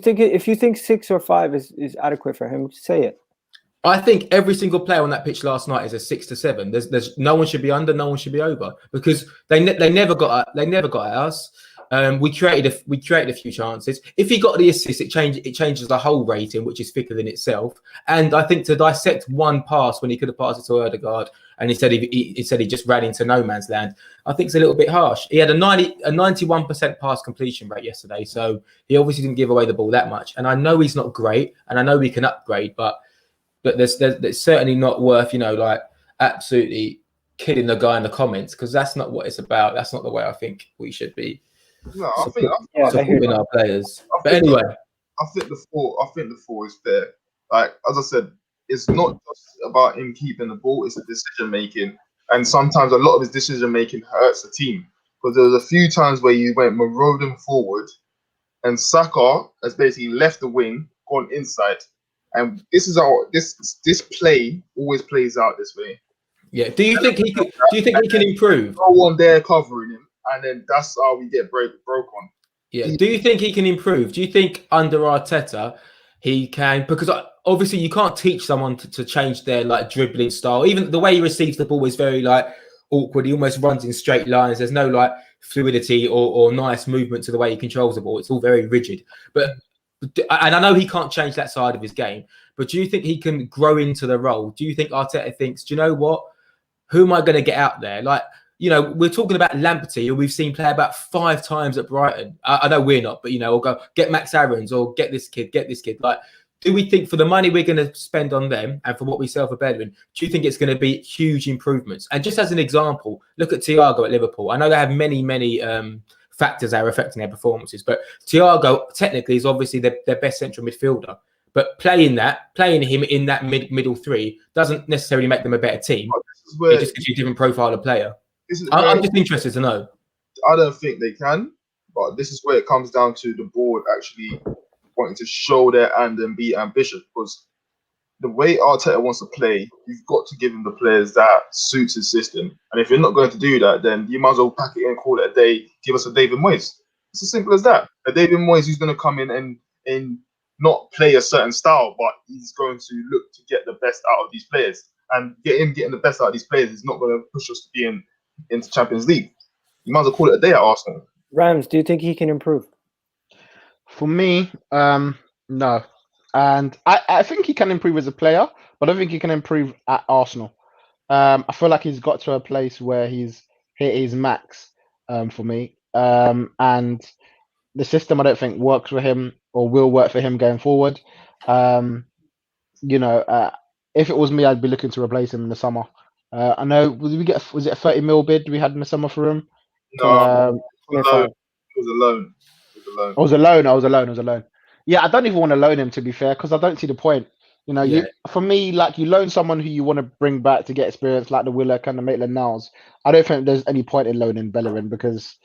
think 6 or 5 is adequate for him, say it. I think every single player on that pitch last night is a 6 to 7. There's no one should be under, no one should be over, because they never got at us. We created a few chances. If he got the assist, it changes the whole rating, which is thicker than itself. And I think to dissect one pass when he could have passed it to Odegaard, and he said he just ran into no man's land, I think it's a little bit harsh. He had a 91% pass completion rate yesterday, so he obviously didn't give away the ball that much. And I know he's not great, and I know we can upgrade, but there's certainly not worth, like, absolutely kidding the guy in the comments, because that's not what it's about. That's not the way I think we should be. No, supporting our players. But anyway, I think the 4 is fair. Like, as I said, it's not just about him keeping the ball; it's the decision making, and sometimes a lot of his decision making hurts the team. Because there was a few times where you went marauding forward, and Saka has basically left the wing, gone inside, and this is how this play always plays out this way. Yeah. Do you think he can improve? No one there covering him. And then that's how we get broke on. Yeah. Do you think he can improve? Do you think under Arteta he can? Because obviously you can't teach someone to change their, like, dribbling style. Even the way he receives the ball is very, like, awkward. He almost runs in straight lines. There's no, like, fluidity or nice movement to the way he controls the ball. It's all very rigid. And I know he can't change that side of his game. But do you think he can grow into the role? Do you think Arteta thinks, do you know what? Who am I going to get out there? Like, we're talking about Lamptey, who we've seen play about 5 times at Brighton. I know we're not, but, we'll go get Max Aarons or get this kid. Like, do we think for the money we're going to spend on them and for what we sell for bellerín, do you think it's going to be huge improvements? And just as an example, look at Thiago at Liverpool. I know they have many factors that are affecting their performances, but Thiago technically is obviously their best central midfielder. But playing him in that middle 3 doesn't necessarily make them a better team. It just gives you a different profile of player. I'm just interested to know. I don't think they can, but this is where it comes down to the board actually wanting to show their hand and be ambitious. Because the way Arteta wants to play, you've got to give him the players that suits his system. And if you're not going to do that, then you might as well pack it in, call it a day, give us a David Moyes. It's as simple as that. A David Moyes who's going to come in and not play a certain style, but he's going to look to get the best out of these players. And getting the best out of these players is not going to push us to be into Champions League. You might as well call it a day at Arsenal. Rams, do you think he can improve? For me, no. And I think he can improve as a player, but I don't think he can improve at Arsenal. I feel like he's got to a place where he's hit his max for me. And the system I don't think works for him or will work for him going forward. If it was me, I'd be looking to replace him in the summer. I know. Was it a 30 mil bid we had in the summer for him? No, it was a loan. I was alone. Yeah, I don't even want to loan him, to be fair, because I don't see the point. For me, like, you loan someone who you want to bring back to get experience, like the Willock and the Maitland-Niles. I don't think there's any point in loaning bellerín, because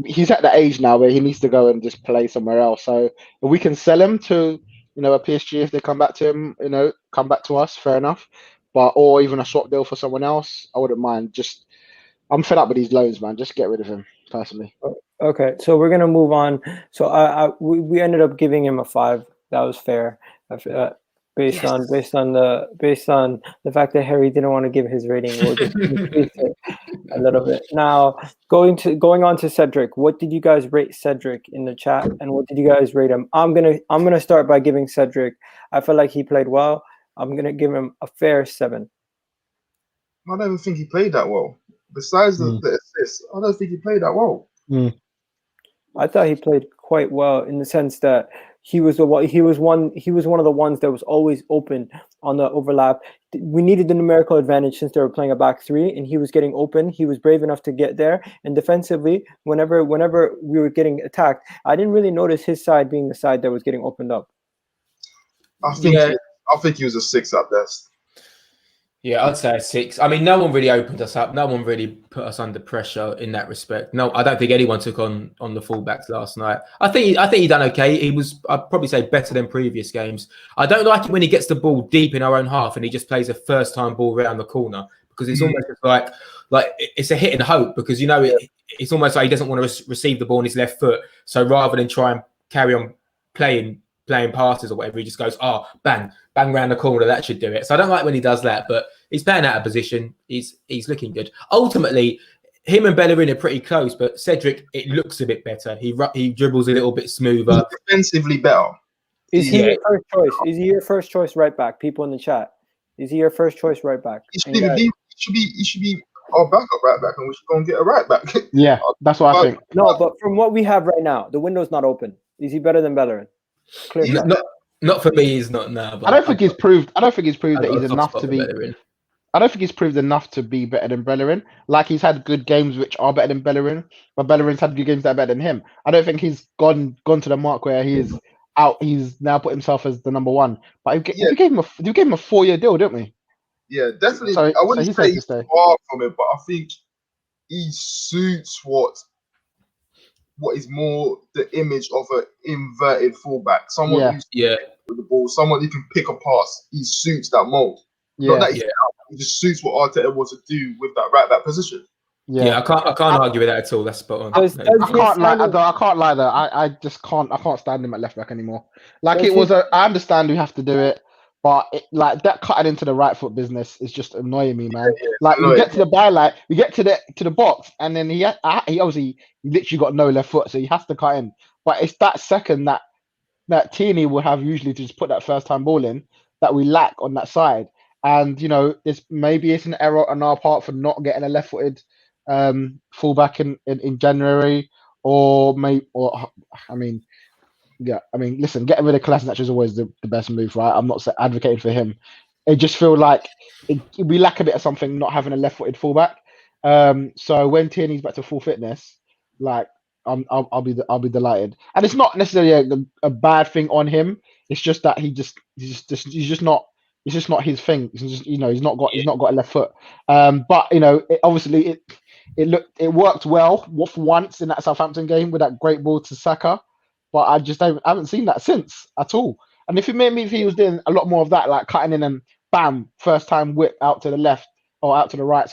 he's at the age now where he needs to go and just play somewhere else. So if we can sell him to, a PSG, if they come back to him, come back to us, fair enough. Or even a swap deal for someone else, I wouldn't mind. I'm fed up with these loans, man. Just get rid of him, personally. Okay, so we're gonna move on. So we ended up giving him a 5. That was fair, based on the fact that Harry didn't want to give his rating. We'll just increase it a little bit. Now, going on to Cedric. What did you guys rate Cedric in the chat, and what did you guys rate him? I'm gonna start by giving Cedric. I feel like he played well. I'm going to give him a fair 7. I don't even think he played that well. Besides the assists, I don't think he played that well. I thought he played quite well in the sense that he was one of the ones that was always open on the overlap. We needed the numerical advantage since they were playing a back three, and he was getting open. He was brave enough to get there. And defensively, whenever we were getting attacked, I didn't really notice his side being the side that was getting opened up. I think he was a 6 at best. Yeah, I'd say a 6. I mean, no one really opened us up. No one really put us under pressure in that respect. No, I don't think anyone took on the fullbacks last night. I think he done okay. He was, I'd probably say, better than previous games. I don't like it when he gets the ball deep in our own half and he just plays a first-time ball around the corner, because it's almost like it's a hit and hope, because it's almost like he doesn't want to receive the ball on his left foot. So rather than try and carry on playing passes or whatever, he just goes, bang round the corner, that should do it. So I don't like when he does that, but he's playing out of position. He's looking good. Ultimately, him and Bellerin are pretty close, but Cedric, it looks a bit better. He dribbles a little bit smoother. He's defensively better. Is he your first choice? Is he your first choice right back? People in the chat. Is he your first choice right back? He should be our backup right back, and we should go and get a right back. Yeah, that's what I think. No, but from what we have right now, the window's not open. Is he better than Bellerin? Not for me. He's not now. But I don't think he's proved that he's enough to be. Bellerin. I don't think he's proved enough to be better than Bellerin. Like, he's had good games which are better than Bellerin, but Bellerin's had good games that are better than him. I don't think he's gone to the mark where he is out. He's now put himself as the number one. But we gave him a 4-year deal, didn't we? Yeah, definitely. So, I wouldn't say he's stay. far from it, but I think he suits what is more the image of an inverted fullback. Someone who's with the ball, someone who can pick a pass. He suits that mold. Not that he just suits what Arteta wants to do with that right back position. Yeah, I can't argue with that at all. That's spot on. I can't lie though. I just can't stand him at left back anymore. Like, I understand we have to do it, but that cutting into the right foot business is just annoying me, man. Like, we get to the byline, we get to the box, and then he obviously literally got no left foot, so he has to cut in. But it's that second that Tierney would have usually to just put that first time ball in that we lack on that side. And it's an error on our part for not getting a left-footed fullback in January, listen, getting rid of Kolasinac is always the best move, right? I'm not advocating for him. It just feels like we lack a bit of something not having a left-footed fullback. So when Tierney's back to full fitness, I'll be delighted. And it's not necessarily a bad thing on him. It's just that he's just not. It's just not his thing. He's just, he's not got a left foot. But it worked well for once in that Southampton game with that great ball to Saka. But I just haven't seen that since at all. And if he was doing a lot more of that, like cutting in and bam, first time whip out to the left or out to the right,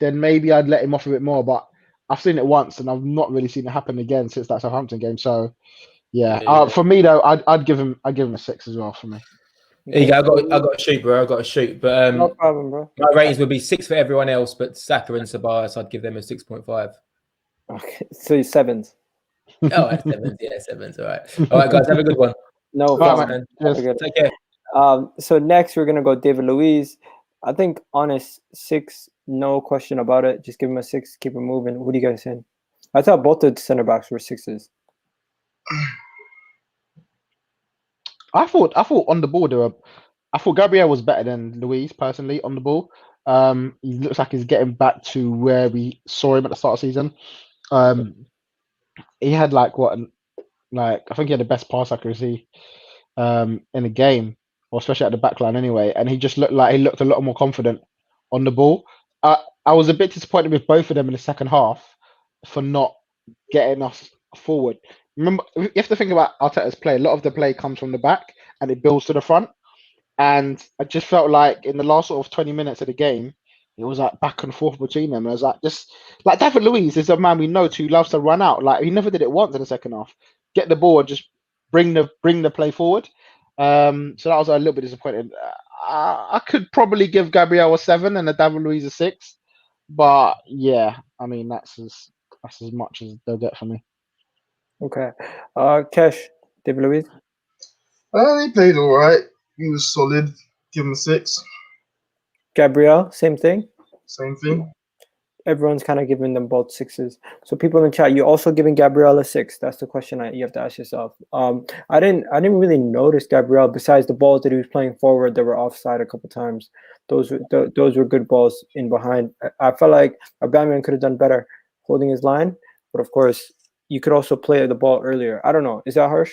then maybe I'd let him off a bit more. But I've seen it once and I've not really seen it happen again since that Southampton game. So for me though, I'd give him a 6 as well for me. There you go. I got to shoot, bro. I got to shoot. But no problem, bro. My ratings would be 6 for everyone else, but Saka and Ceballos, I'd give them a 6.5. Okay, so 7s. Oh, 7s. Yeah, 7s. All right, guys, have a good one. No problem. Take care. So next we're gonna go David Luiz. I think honest 6, no question about it. Just give him a 6. Keep it moving. What are you guys saying? I thought both the center backs were 6s. I thought on the ball I thought Gabriel was better than Luiz personally on the ball. He looks like he's getting back to where we saw him at the start of the season. He had I think he had the best pass accuracy in the game, or especially at the back line anyway. And he just looked a lot more confident on the ball. I was a bit disappointed with both of them in the second half for not getting us forward. Remember, you have to think about Arteta's play. A lot of the play comes from the back and it builds to the front. And I just felt like in the last sort of 20 minutes of the game, it was like back and forth between them. And I was like, David Luiz is a man we know who loves to run out. Like, he never did it once in the second half. Get the ball and just bring the play forward. So that was a little bit disappointing. I could probably give Gabriel a 7 and a David Luiz a 6. But yeah, I mean, that's as much as they'll get from me. Okay. Kesh, David Luiz? He played all right. He was solid. Give him a 6. Gabriel, same thing? Same thing. everyone's kind of giving them both 6s. So people in chat, you're also giving Gabriel a 6. That's the question you have to ask yourself. I didn't really notice Gabriel besides the balls that he was playing forward that were offside a couple times. Those were good balls in behind. I felt like Aubameyang could have done better holding his line, but of course you could also play the ball earlier. I don't know. Is that harsh?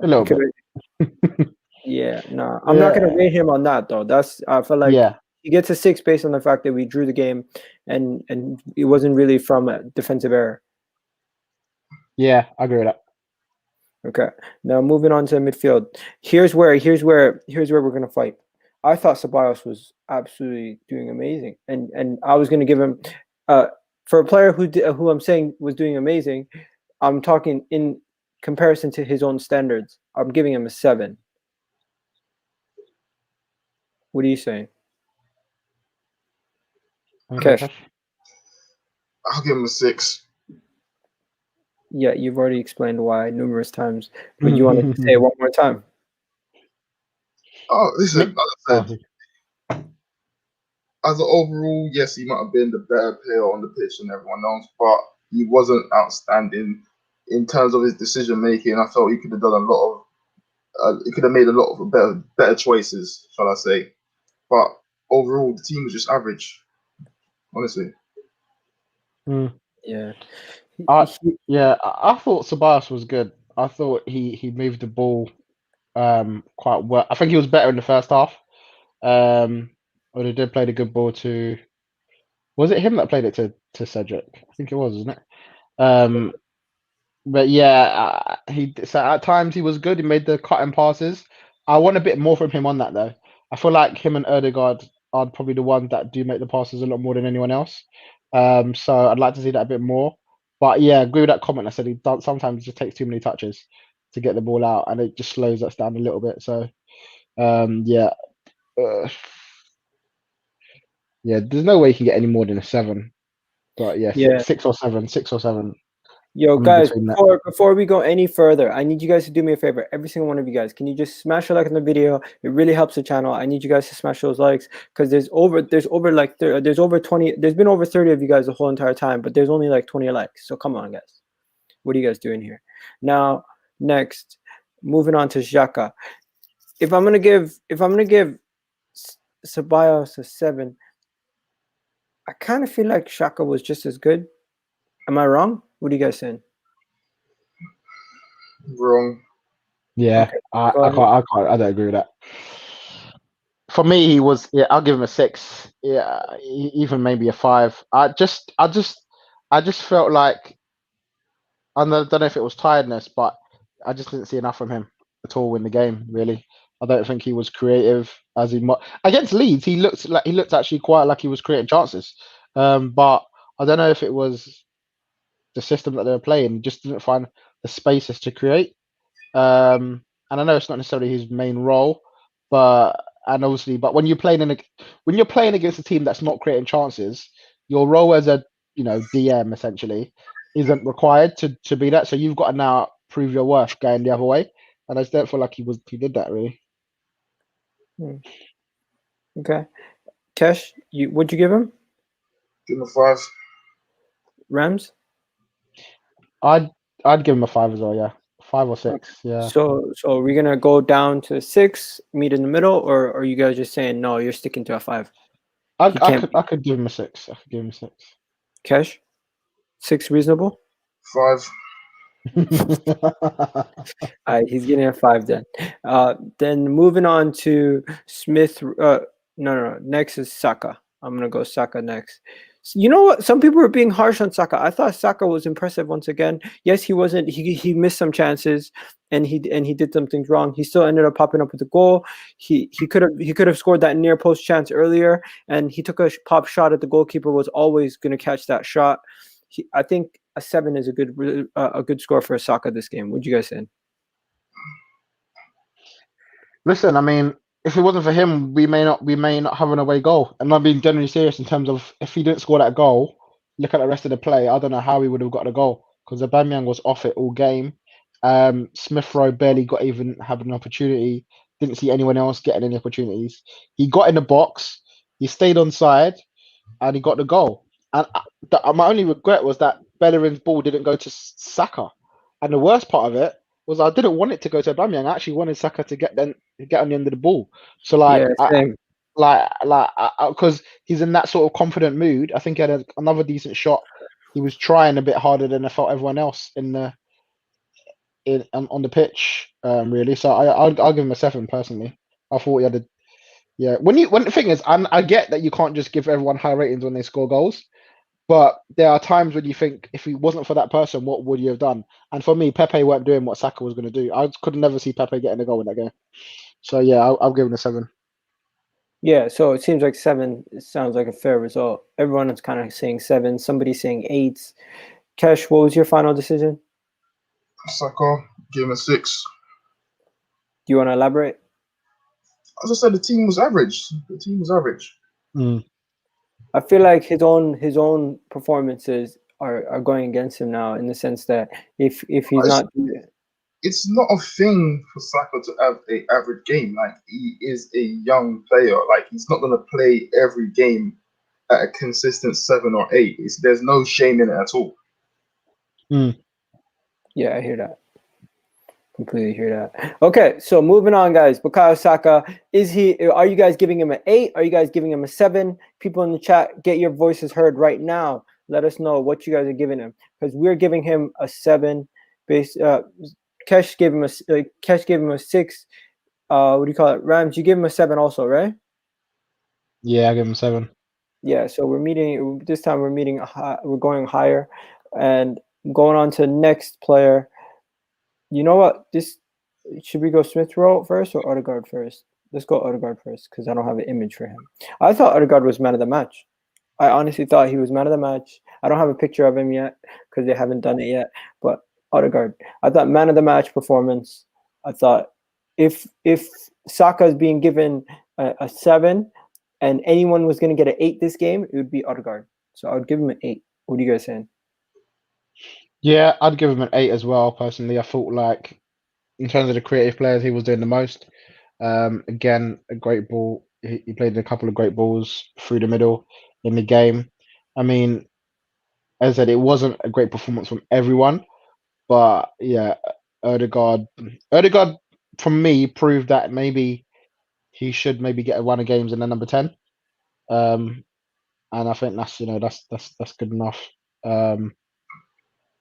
A little bit. Yeah, no, I'm not gonna rate him on that though. I feel like he gets a 6 based on the fact that we drew the game, and it wasn't really from a defensive error. Yeah, I agree with that. Okay, now moving on to midfield. Here's where we're gonna fight. I thought Ceballos was absolutely doing amazing, and I was gonna give him, for a player who I'm saying was doing amazing. I'm talking in comparison to his own standards. I'm giving him a 7. What are you saying? Okay. I'll give him a 6. Yeah, you've already explained why numerous times, but you wanted to say it one more time. Oh, listen, like I said, as an overall, yes, he might have been the better player on the pitch than everyone else, but he wasn't outstanding in terms of his decision making. I felt he could have done a lot of, he could have made a lot of better choices, shall I say? But overall, the team was just average, honestly. Yeah. I thought Ceballos was good. I thought he moved the ball quite well. I think he was better in the first half. Or they did play the good ball to. Was it him that played it to Cedric? I think it was, wasn't it? But yeah, so at times he was good. He made the cutting passes. I want a bit more from him on that though. I feel like him and Odegaard are probably the ones that do make the passes a lot more than anyone else. So I'd like to see that a bit more. But yeah, agree with that comment. I said he sometimes just takes too many touches to get the ball out, and it just slows us down a little bit. So yeah, there's no way you can get any more than a 7. But yeah, 6 or 7, 6 or 7. Yo, guys, before we go any further, I need you guys to do me a favor. Every single one of you guys, can you just smash a like on the video? It really helps the channel. I need you guys to smash those likes because there's over 20. There's been over 30 of you guys the whole entire time, but there's only like 20 likes. So come on, guys. What are you guys doing here? Now, next, moving on to Xhaka. If I'm gonna give Ceballos a 7, I kind of feel like Xhaka was just as good. Am I wrong? What are you guys saying? Wrong. Yeah, okay, I don't agree with that. For me, he was. Yeah, I'll give him a 6. Yeah, even maybe a 5. I just felt like I don't know if it was tiredness, but I just didn't see enough from him at all in the game. Really, I don't think he was creative as he against Leeds. He looked actually quite like he was creating chances. But I don't know if it was the system that they were playing, just didn't find the spaces to create. And I know it's not necessarily his main role, but when you're playing against a team that's not creating chances, your role as a DM essentially isn't required to be that. So you've got to now prove your worth going the other way. And I just don't feel like he did that really. Okay, Kesh, what'd you give him? Give him a 5. Rams? I'd give him a 5 as well. Yeah, 5 or 6. Yeah. So we're gonna go down to 6, meet in the middle, or are you guys just saying no? You're sticking to a 5. I could give him a 6. I could give him a 6. Kesh, 6 reasonable? 5. All right, he's getting a 5 then. Then moving on to Smith. No. Next is Saka. I'm gonna go Saka next. You know what? Some people were being harsh on Saka. I thought Saka was impressive once again. Yes, he wasn't. He missed some chances, and he did some things wrong. He still ended up popping up with a goal. He could have scored that near post chance earlier, and he took a pop shot at the goalkeeper. Was always going to catch that shot. I think a 7 is a good score for Saka this game. What do you guys think? Listen, I mean, if it wasn't for him, we may not have an away goal. And I'm being generally serious in terms of if he didn't score that goal, look at the rest of the play. I don't know how he would have got a goal because Aubameyang was off it all game. Smith Rowe barely have an opportunity. Didn't see anyone else getting any opportunities. He got in the box. He stayed on side. and he got the goal. And my only regret was that Bellerin's ball didn't go to Saka. And the worst part of it was I didn't want it to go to Aubameyang. I actually wanted Saka to get on the end of the ball. So like, Yeah, same. because he's in that sort of confident mood. I think he had another decent shot. He was trying a bit harder than I felt everyone else on the pitch, really. So I'll give him a 7 personally. I thought he had a When the thing is, I get that you can't just give everyone high ratings when they score goals, but there are times when you think if he wasn't for that person, what would you have done? And for me, Pepe weren't doing what Saka was going to do. I could never see Pepe getting a goal in that game. So yeah, I'll give him a 7. Yeah, so it seems like 7 sounds like a fair result. Everyone is kind of saying 7. Somebody's saying 8. Kesh, what was your final decision? Saka, give him a 6. Do you want to elaborate? As I said, the team was average. I feel like his own performances are going against him now, in the sense that if he's not. It's not a thing for Saka to have an average game. Like, he is a young player. Like, he's not going to play every game at a consistent 7 or 8. There's no shame in it at all. Yeah, I hear that. Completely hear that. Okay, so moving on, guys. Bukayo Saka, are you guys giving him an 8? Are you guys giving him a 7? People in the chat, get your voices heard right now. Let us know what you guys are giving him, because we're giving him a 7. Kesh gave him a 6. What do you call it? Rams, you give him a 7 also, right? Yeah, I give him a 7. Yeah, so we're meeting this time. We're going higher, and going on to the next player. You know what? Should we go Smith Rowe first or Odegaard first? Let's go Odegaard first, because I don't have an image for him. I thought Odegaard was man of the match. I honestly thought he was man of the match. I don't have a picture of him yet because they haven't done it yet. But Odegaard, I thought man of the match performance. I thought if Saka is being given a 7 and anyone was going to get an 8 this game, it would be Odegaard. So I would give him an 8. What are you guys saying? Yeah, I'd give him an 8 as well, personally. I thought, like, in terms of the creative players, he was doing the most. Again, a great ball. He played a couple of great balls through the middle in the game. I mean, as I said, it wasn't a great performance from everyone, but yeah, Ødegaard from me proved that maybe he should maybe get a run of games in the number 10. And I think that's good enough.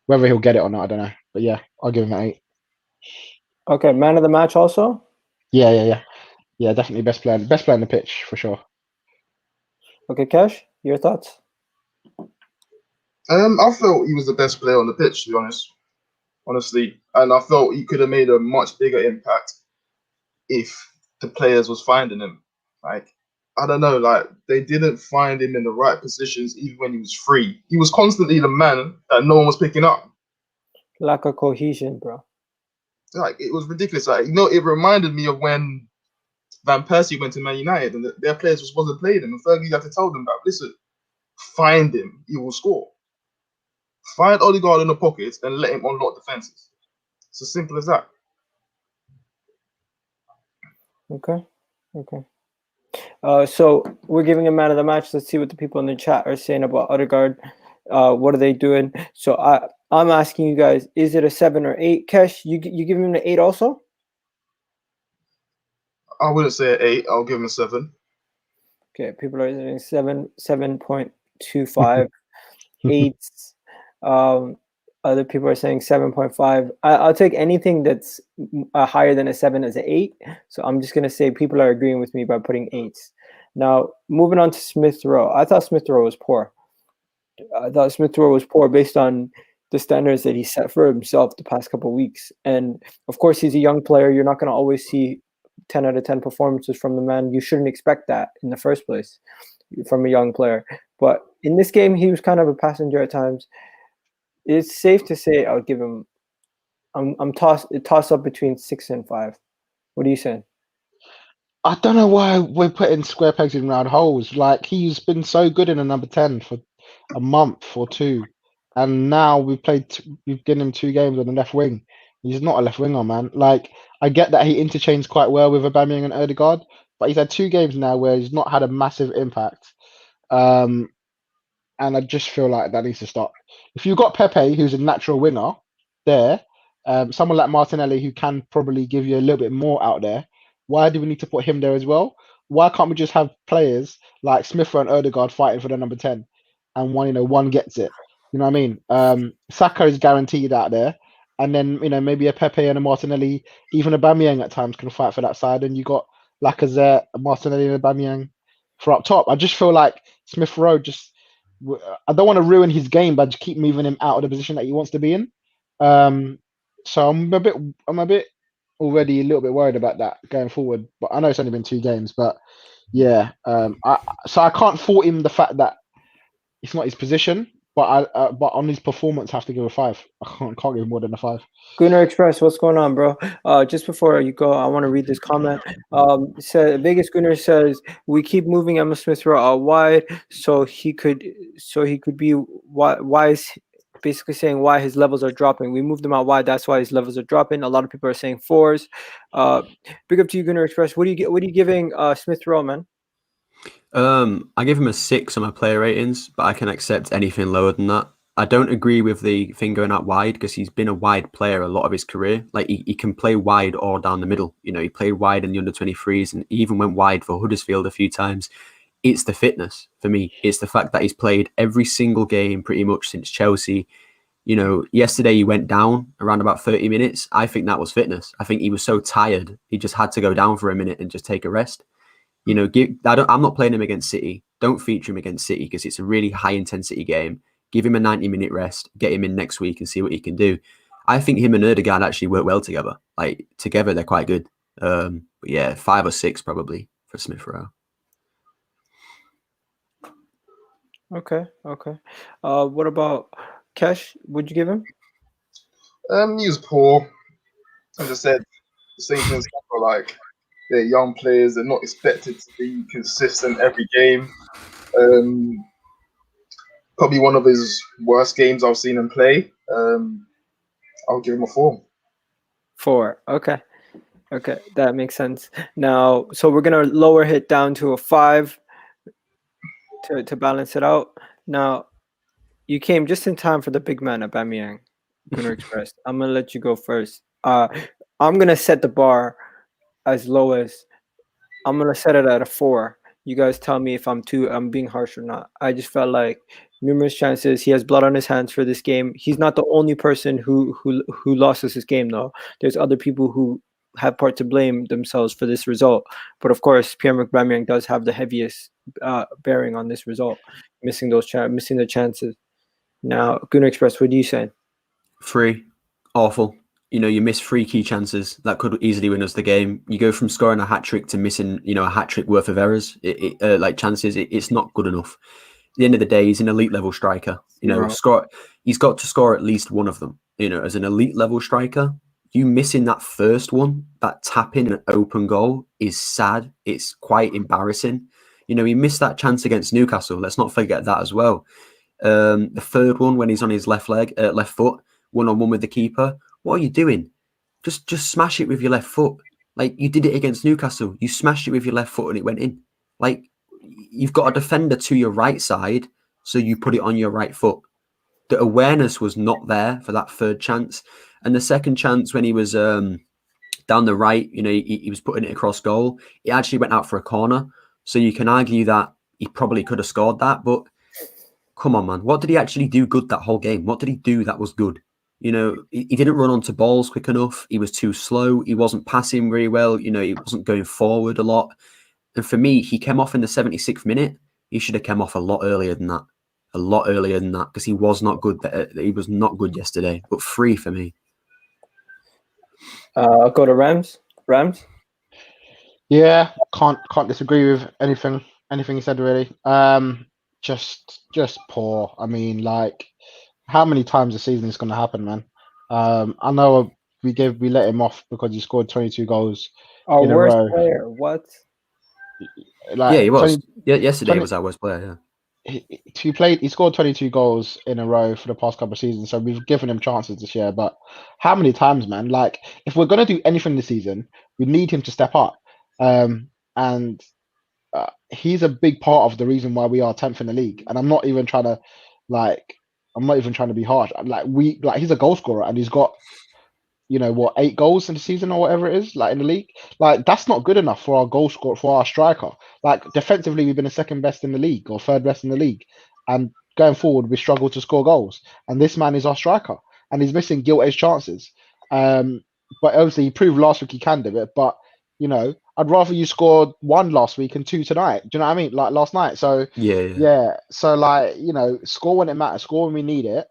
Whether he'll get it or not, I don't know. But yeah, I'll give him an 8. Okay, man of the match also? Yeah, definitely best player on the pitch for sure. Okay, Kesh, your thoughts? I felt he was the best player on the pitch, to be honestly, and I felt he could have made a much bigger impact if the players was finding him. Like, I don't know, like, they didn't find him in the right positions even when he was free. He was constantly the man that no one was picking up. Lack of cohesion, bro. Like, it was ridiculous. Like, it reminded me of when Van Persie went to Man United and their players just wasn't playing him. And Fergie had to tell them that, listen, find him, he will score. Find Odegaard in the pockets and let him unlock defenses. It's as simple as that. Okay. So we're giving a man of the match. Let's see what the people in the chat are saying about Odegaard. What are they doing? So I'm asking you guys: is it a 7 or 8? Kesh, you give him an 8 also? I wouldn't say an 8. I'll give him a 7. Okay, people are saying 7.25, 8. Other people are saying 7.5. I'll take anything that's higher than a 7 as an 8. So I'm just going to say people are agreeing with me by putting 8s. Now, moving on to Smith Rowe. I thought Smith Rowe was poor. Based on the standards that he set for himself the past couple of weeks. And, of course, he's a young player. You're not going to always see 10 out of 10 performances from the man. You shouldn't expect that in the first place from a young player. But in this game, he was kind of a passenger at times. It's safe to say I'll give him. I'm toss up between 6 and 5. What are you saying? I don't know why we're putting square pegs in round holes. Like, he's been so good in a number 10 for a month or 2, and now we've given him 2 games on the left wing. He's not a left winger, man. Like, I get that he interchanged quite well with Aubameyang and Ødegaard, but he's had 2 games now where he's not had a massive impact. and I just feel like that needs to stop. If you've got Pepe, who's a natural winger, there, someone like Martinelli who can probably give you a little bit more out there, why do we need to put him there as well? Why can't we just have players like Smith Rowe and Odegaard fighting for the number 10, and one gets it? You know what I mean? Saka is guaranteed out there, and then maybe a Pepe and a Martinelli, even a Aubameyang at times can fight for that side, and you got Lacazette, Martinelli, and Aubameyang for up top. I just feel like Smith Rowe I don't want to ruin his game, but just keep moving him out of the position that he wants to be in. So I'm a bit already a little bit worried about that going forward. But I know it's only been 2 games, but yeah. I can't fault him the fact that it's not his position, but on his performance, I have to give a 5. I can't give more than a 5. Gunnar Express, what's going on, bro? Just before you go, I want to read this comment. Vegas Gunnar says we keep moving Emile Smith Rowe out wide, so he could be why is basically saying why his levels are dropping. We moved him out wide, that's why his levels are dropping. A lot of people are saying 4s. Big up to you, Gunnar Express. What are you giving Smith Rowe, man? I give him a 6 on my player ratings, but I can accept anything lower than that. I don't agree with the thing going out wide because he's been a wide player a lot of his career. Like he can play wide or down the middle. He played wide in the under-23s and even went wide for Huddersfield a few times. It's the fitness for me. It's the fact that he's played every single game pretty much since Chelsea. Yesterday he went down around about 30 minutes. I think that was fitness. I think he was so tired. He just had to go down for a minute and just take a rest. I'm not playing him against City. Don't feature him against City because it's a really high intensity game. Give him a 90-minute rest, get him in next week and see what he can do. I think him and Ødegaard actually work well together. Like together, they're quite good. But yeah, 5 or 6 probably for Smith Rowe. Okay. What about Kesh? Would you give him? He was poor. As I said, the same things for like they're young players. They're not expected to be consistent every game. Probably one of his worst games I've seen him play. I'll give him a 4. 4. Okay, that makes sense. Now, so we're gonna lower it down to a 5 to balance it out. Now, you came just in time for the big man, Aubameyang. Gunnar Express. I'm gonna let you go first. I'm gonna set the bar as low as I'm gonna set it at a 4. You guys tell me if I'm being harsh or not. I just felt like numerous chances. He has blood on his hands for this game. He's not the only person who lost us this game, though. There's other people who have part to blame themselves for this result. But of course, Pierre-Emerick Aubameyang does have the heaviest bearing on this result, missing the chances. Now, Gunnar Express, what do you say? 3, awful. You miss 3 key chances that could easily win us the game. You go from scoring a hat-trick to missing, a hat-trick worth of errors, like chances. It's not good enough. At the end of the day, he's an elite level striker. He's got to score at least one of them. As an elite level striker, you missing that first one, that tapping an open goal is sad. It's quite embarrassing. He missed that chance against Newcastle. Let's not forget that as well. The third one when he's on his left foot, 1-on-1 with the keeper. What are you doing? Just smash it with your left foot. Like you did it against Newcastle. You smashed it with your left foot and it went in. Like you've got a defender to your right side, so you put it on your right foot. The awareness was not there for that third chance. And the second chance when he was down the right, he was putting it across goal. It actually went out for a corner. So you can argue that he probably could have scored that. But come on, man. What did he actually do good that whole game? What did he do that was good? He didn't run onto balls quick enough. He was too slow. He wasn't passing very well. He wasn't going forward a lot. And for me, he came off in the 76th minute. He should have come off a lot earlier than that. Because he was not good. He was not good yesterday. But 3 for me. I'll go to Rams. Yeah, can't disagree with anything you said really. Just poor. I mean, like, how many times a season is going to happen, man? I know we let him off because he scored 22 goals Our in a worst row. player. What? Like, Yeah, he was. Yesterday was our worst player. Yeah. He scored 22 goals in a row for the past couple of seasons, so we've given him chances this year. But how many times, man? Like, if we're going to do anything this season, we need him to step up. And he's a big part of the reason why we are 10th in the league. And I'm not even trying to be harsh. He's a goal scorer and he's got, 8 goals in the season or whatever it is, like in the league. Like that's not good enough for our goal scorer, for our striker. Like defensively, we've been the second best in the league or third best in the league. And going forward, we struggle to score goals. And this man is our striker and he's missing gilt-edged chances. But obviously he proved last week he can do it. But, I'd rather you scored 1 last week and 2 tonight. Do you know what I mean? Like last night. So yeah. So score when it matters, score when we need it.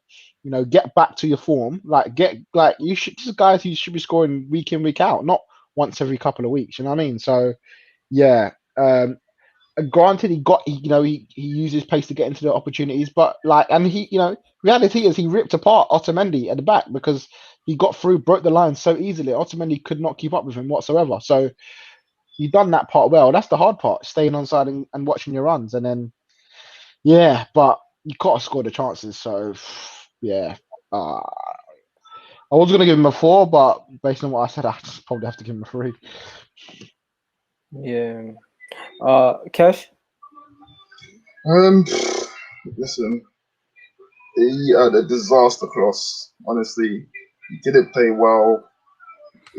Get back to your form. These are guys who should be scoring week in, week out, not once every couple of weeks. You know what I mean? So yeah. Granted, he used his pace to get into the opportunities, but reality is he ripped apart Otamendi at the back because he got through, broke the line so easily. Otamendi could not keep up with him whatsoever. So he done that part well. That's the hard part, staying on side and watching your runs. And then, but you got to score the chances. So, yeah. I was going to give him a 4, but based on what I said, I just probably have to give him a 3. Yeah. Kesh? Listen, he had a disaster class. Honestly, he didn't play well.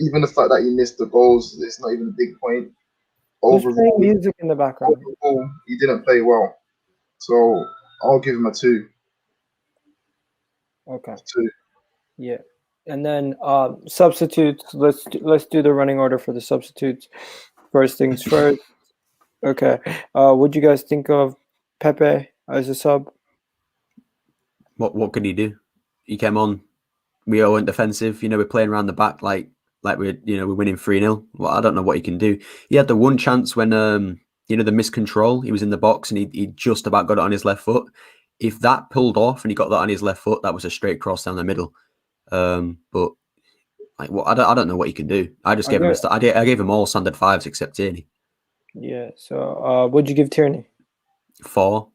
Even the fact that he missed the goals, it's not even a big point. Who's playing music in the background? Overall, he didn't play well. So I'll give him a 2. Okay. 2. Yeah. And then substitutes. Let's do the running order for the substitutes. First things first. Okay. What do you guys think of Pepe as a sub? What could he do? He came on. We all went defensive. We're playing around the back like we're winning 3-0. Well, I don't know what he can do. He had the one chance when the miscontrol. He was in the box and he just about got it on his left foot. If that pulled off and he got that on his left foot, that was a straight cross down the middle. But I don't know what he can do. I just gave him I gave him all standard 5s except Tierney. Yeah. So what'd you give Tierney? 4.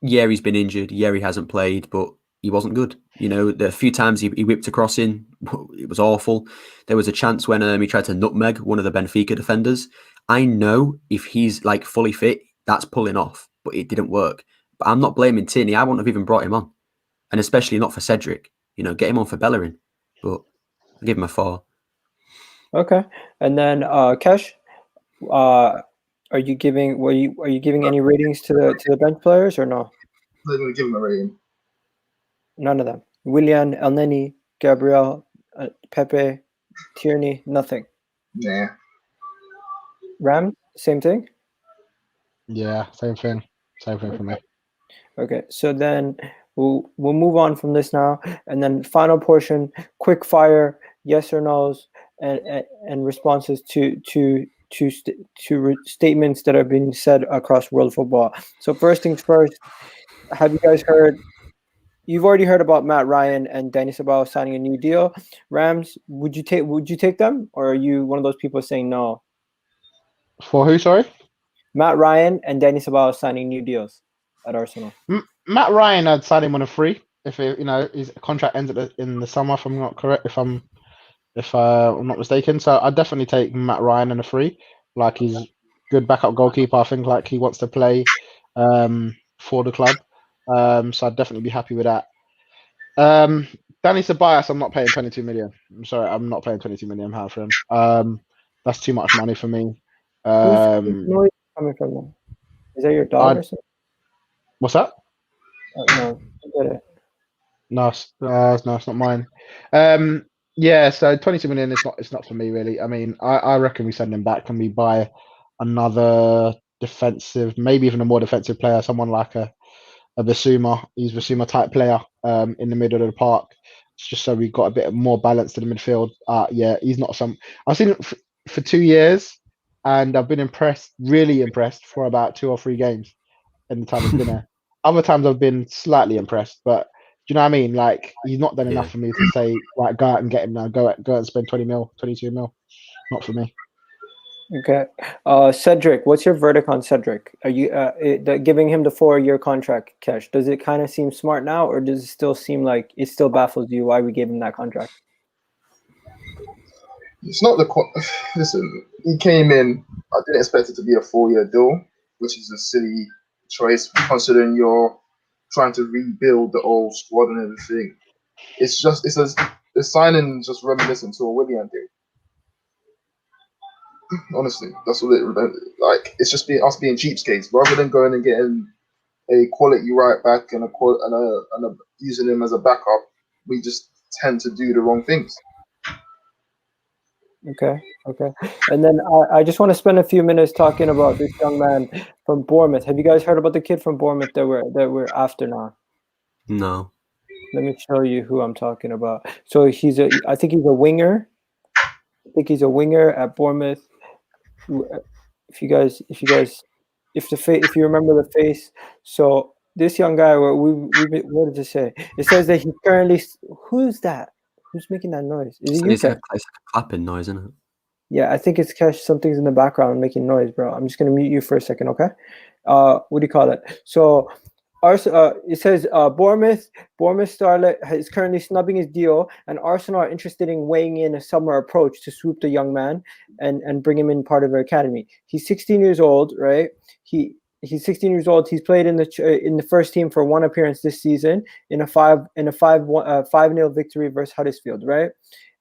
Yeah, he's been injured. Yeah, he hasn't played, but he wasn't good. The few times he whipped a cross in, it was awful. There was a chance when he tried to nutmeg one of the Benfica defenders. I know if he's fully fit, that's pulling off, but it didn't work. But I'm not blaming Tierney. I wouldn't have even brought him on, and especially not for Cedric. Get him on for Bellerin. But I'll give him a 4. Okay, and then Kesh, are you giving any ratings to the bench players or no? I'm going to give him a rating. None of them. Willian, Elneny, Gabriel, Pepe, Tierney, nothing. Nah. Ram, same thing? Yeah, same thing. Same thing for me. Okay, so then we'll move on from this now, and then final portion, quick fire, yes or no's, and responses to statements that have been said across world football. So first things first, have you guys heard? You've already heard about Matt Ryan and Dani Ceballos signing a new deal. Rams, would you take them, or are you one of those people saying no? For who? Sorry. Matt Ryan and Dani Ceballos signing new deals at Arsenal. Matt Ryan, I'd sign him on a 3 if his contract ends in the summer. If I'm not correct, if I'm not mistaken, so I'd definitely take Matt Ryan on a 3. He's good backup goalkeeper. I think he wants to play for the club. So I'd definitely be happy with that. Dani Ceballos, I'm not paying 22 million. I'm sorry, I'm not paying 22 million pounds for him. That's too much money for me. Who's noise coming from them? Is that your dog or something? What's that? No, I get it. No, it's not mine. Yeah, so 22 million it's not for me really. I mean, I reckon we send him back and we buy another defensive, maybe even a more defensive player, someone like a Basuma. He's Basuma type player in the middle of the park. It's just so we've got a bit more balance to the midfield. Yeah, he's not I've seen it for 2 years and I've been impressed, really impressed for about 2 or 3 games in the time he's been there. Other times I've been slightly impressed, but do you know what I mean? He's not done enough for me to say, right, go out and get him now. Go out and spend 20 mil, 22 mil. Not for me. Okay. Cedric, what's your verdict on Cedric? Are you giving him the 4-year contract, Kesh? Does it kind of seem smart now, or does it still seem like it still baffles you why we gave him that contract? It's not listen, he came in, I didn't expect it to be a 4-year deal. which is a silly choice considering you're trying to rebuild the old squad and everything. It's the signing just reminiscent to a Willian deal. Honestly, that's what it like. It's just us being cheapskates rather than going and getting a quality right back and using him as a backup. We just tend to do the wrong things. Okay. And then I just want to spend a few minutes talking about this young man from Bournemouth. Have you guys heard about the kid from Bournemouth that we're after now? No. Let me show you who I'm talking about. So I think he's a winger. I think he's a winger at Bournemouth. If you remember the face. So this young guy, what does it say? It says that he's currently. Who's that? Who's making that noise? Is it you? It's like a clapping noise, isn't it? Yeah, I think it's Kesh. Something's in the background making noise, bro. I'm just gonna mute you for a second, okay? What do you call it? So, it says Bournemouth starlet is currently snubbing his deal, and Arsenal are interested in weighing in a summer approach to swoop the young man and bring him in part of their academy. He's 16 years old, right? He's 16 years old. He's played in the first team for one appearance this season in a 5-0 victory versus Huddersfield, right?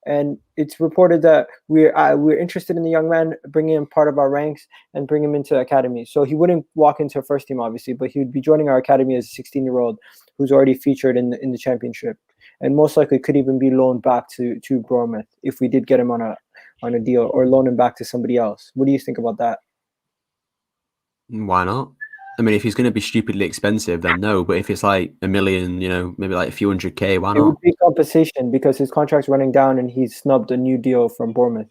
And it's reported that we're interested in the young man, bringing him part of our ranks and bring him into the academy. So he wouldn't walk into a first team, obviously, but he would be joining our academy as a 16-year-old who's already featured in the championship, and most likely could even be loaned back to Bournemouth if we did get him on a deal, or loan him back to somebody else. What do you think about that? Why not? I mean, if he's going to be stupidly expensive, then no. But if it's like $1 million, maybe like a few $100K, why not? It would be compensation because his contract's running down and he's snubbed a new deal from Bournemouth.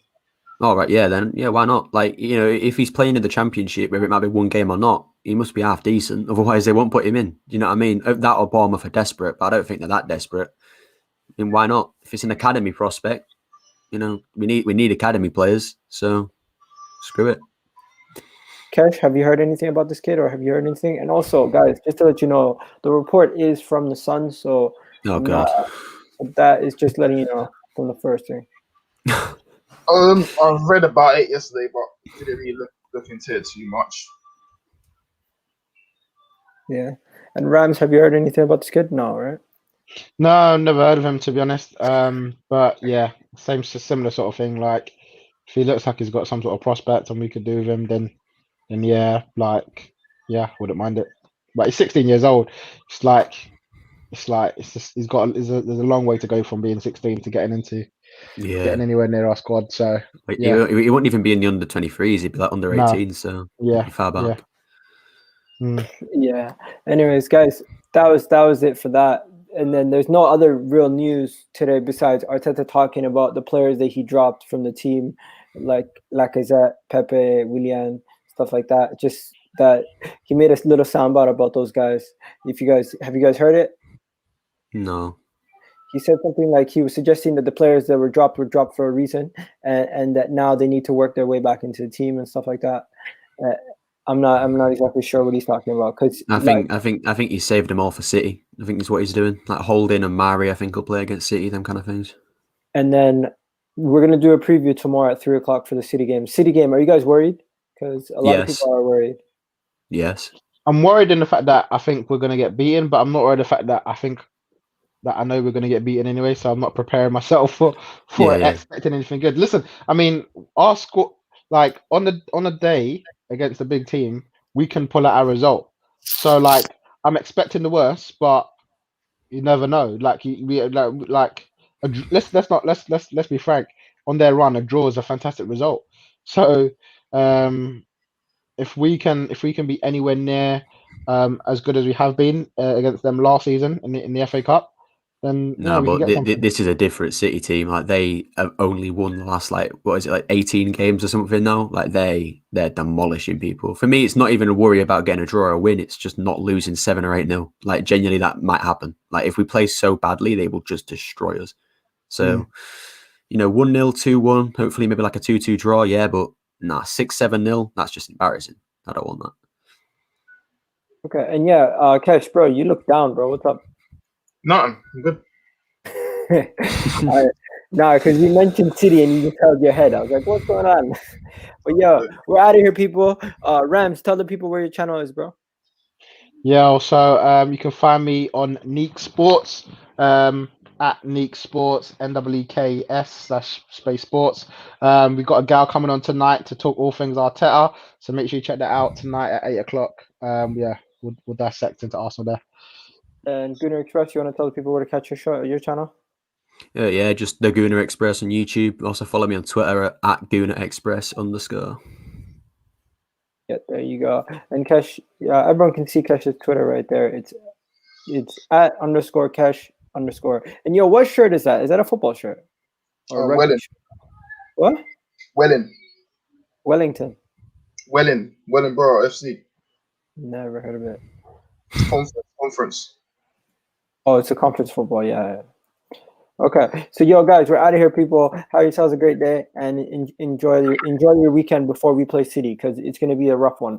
Oh, right. Yeah, then. Yeah, why not? Like, if he's playing in the championship, whether it might be one game or not, he must be half decent. Otherwise, they won't put him in. You know what I mean? That or Bournemouth are desperate, but I don't think they're that desperate. I mean, why not? If it's an academy prospect, we need academy players. So, screw it. Kesh, have you heard anything about this kid, or have you heard anything? And also, guys, just to let you know, the report is from the Sun, so that is just letting you know from the first thing. I read about it yesterday, but didn't really look into it too much. Yeah. And Rams, have you heard anything about this kid? No, right? No, I've never heard of him, to be honest. But yeah, similar sort of thing. Like, if he looks like he's got some sort of prospect and we could do with him, then yeah, wouldn't mind it. But he's 16 years old. There's a long way to go from being 16 to getting anywhere near our squad. So he wouldn't even be in the under 23s. He'd be like under 18. So yeah, far back. Yeah. Anyways, guys, that was it for that. And then there's no other real news today besides Arteta talking about the players that he dropped from the team, like Lacazette, Pepe, Willian, stuff like that. Just that he made a little soundbite about those guys. Have you guys heard it? No. He said something like he was suggesting that the players that were dropped for a reason, and that now they need to work their way back into the team and stuff like that. I'm not exactly sure what he's talking about, because I think he saved them all for City. I think that's what he's doing. Like Holding and Marí, I think will play against City, them kind of things. And then we're gonna do a preview tomorrow at 3:00 for the City game. Are you guys worried? Because a lot of people are worried. Yes. I'm worried in the fact that I think we're gonna get beaten, but I'm not worried in the fact that I know we're gonna get beaten anyway. So I'm not preparing myself for expecting anything good. Listen, I mean, our score, like on a day against a big team, we can pull out our result. So like, I'm expecting the worst, but you never know. Like let's be frank. On their run, a draw is a fantastic result. So if we can be anywhere near as good as we have been against them last season in the FA Cup, then this is a different City team. Like they have only won the last 18 games or something now. Like they're demolishing people. For me, it's not even a worry about getting a draw or a win. It's just not losing 7 or 8-0. Like genuinely, that might happen. Like if we play so badly, they will just destroy us. So 1-0, 2-1, hopefully maybe like a 2-2 draw. Yeah, but 6-7-0. That's just embarrassing. I don't want that. Okay, and Cash, bro, you look down, bro. What's up? Nothing. I'm good. Nah, because you mentioned City and you just held your head. I was like, what's going on? But yo, we're out of here, people. Rams, tell the people where your channel is, bro. Yeah, also you can find me on Neek Sports, at Neek Sports, NWKS / Sports. We've got a gal coming on tonight to talk all things Arteta, so make sure you check that out tonight at 8 o'clock. Yeah, we'll dissect into Arsenal there. And Gunnar Express, you want to tell the people where to catch your channel? Yeah, just the Gooner Express on YouTube. Also follow me on Twitter at @GoonerExpress_. Yeah, there you go. And Kesh, everyone can see Kesh's Twitter right there. It's at _Kesh_. And yo, what shirt is that? Is that a football shirt? Or a rugby Welling. shirt? What? Wellington. Wellington. Wellingborough FC. Never heard of it. Conference. Oh, it's a conference football. Yeah. Okay, so yo guys, we're out of here, people. Have yourselves a great day and enjoy your weekend before we play City, because it's going to be a rough one.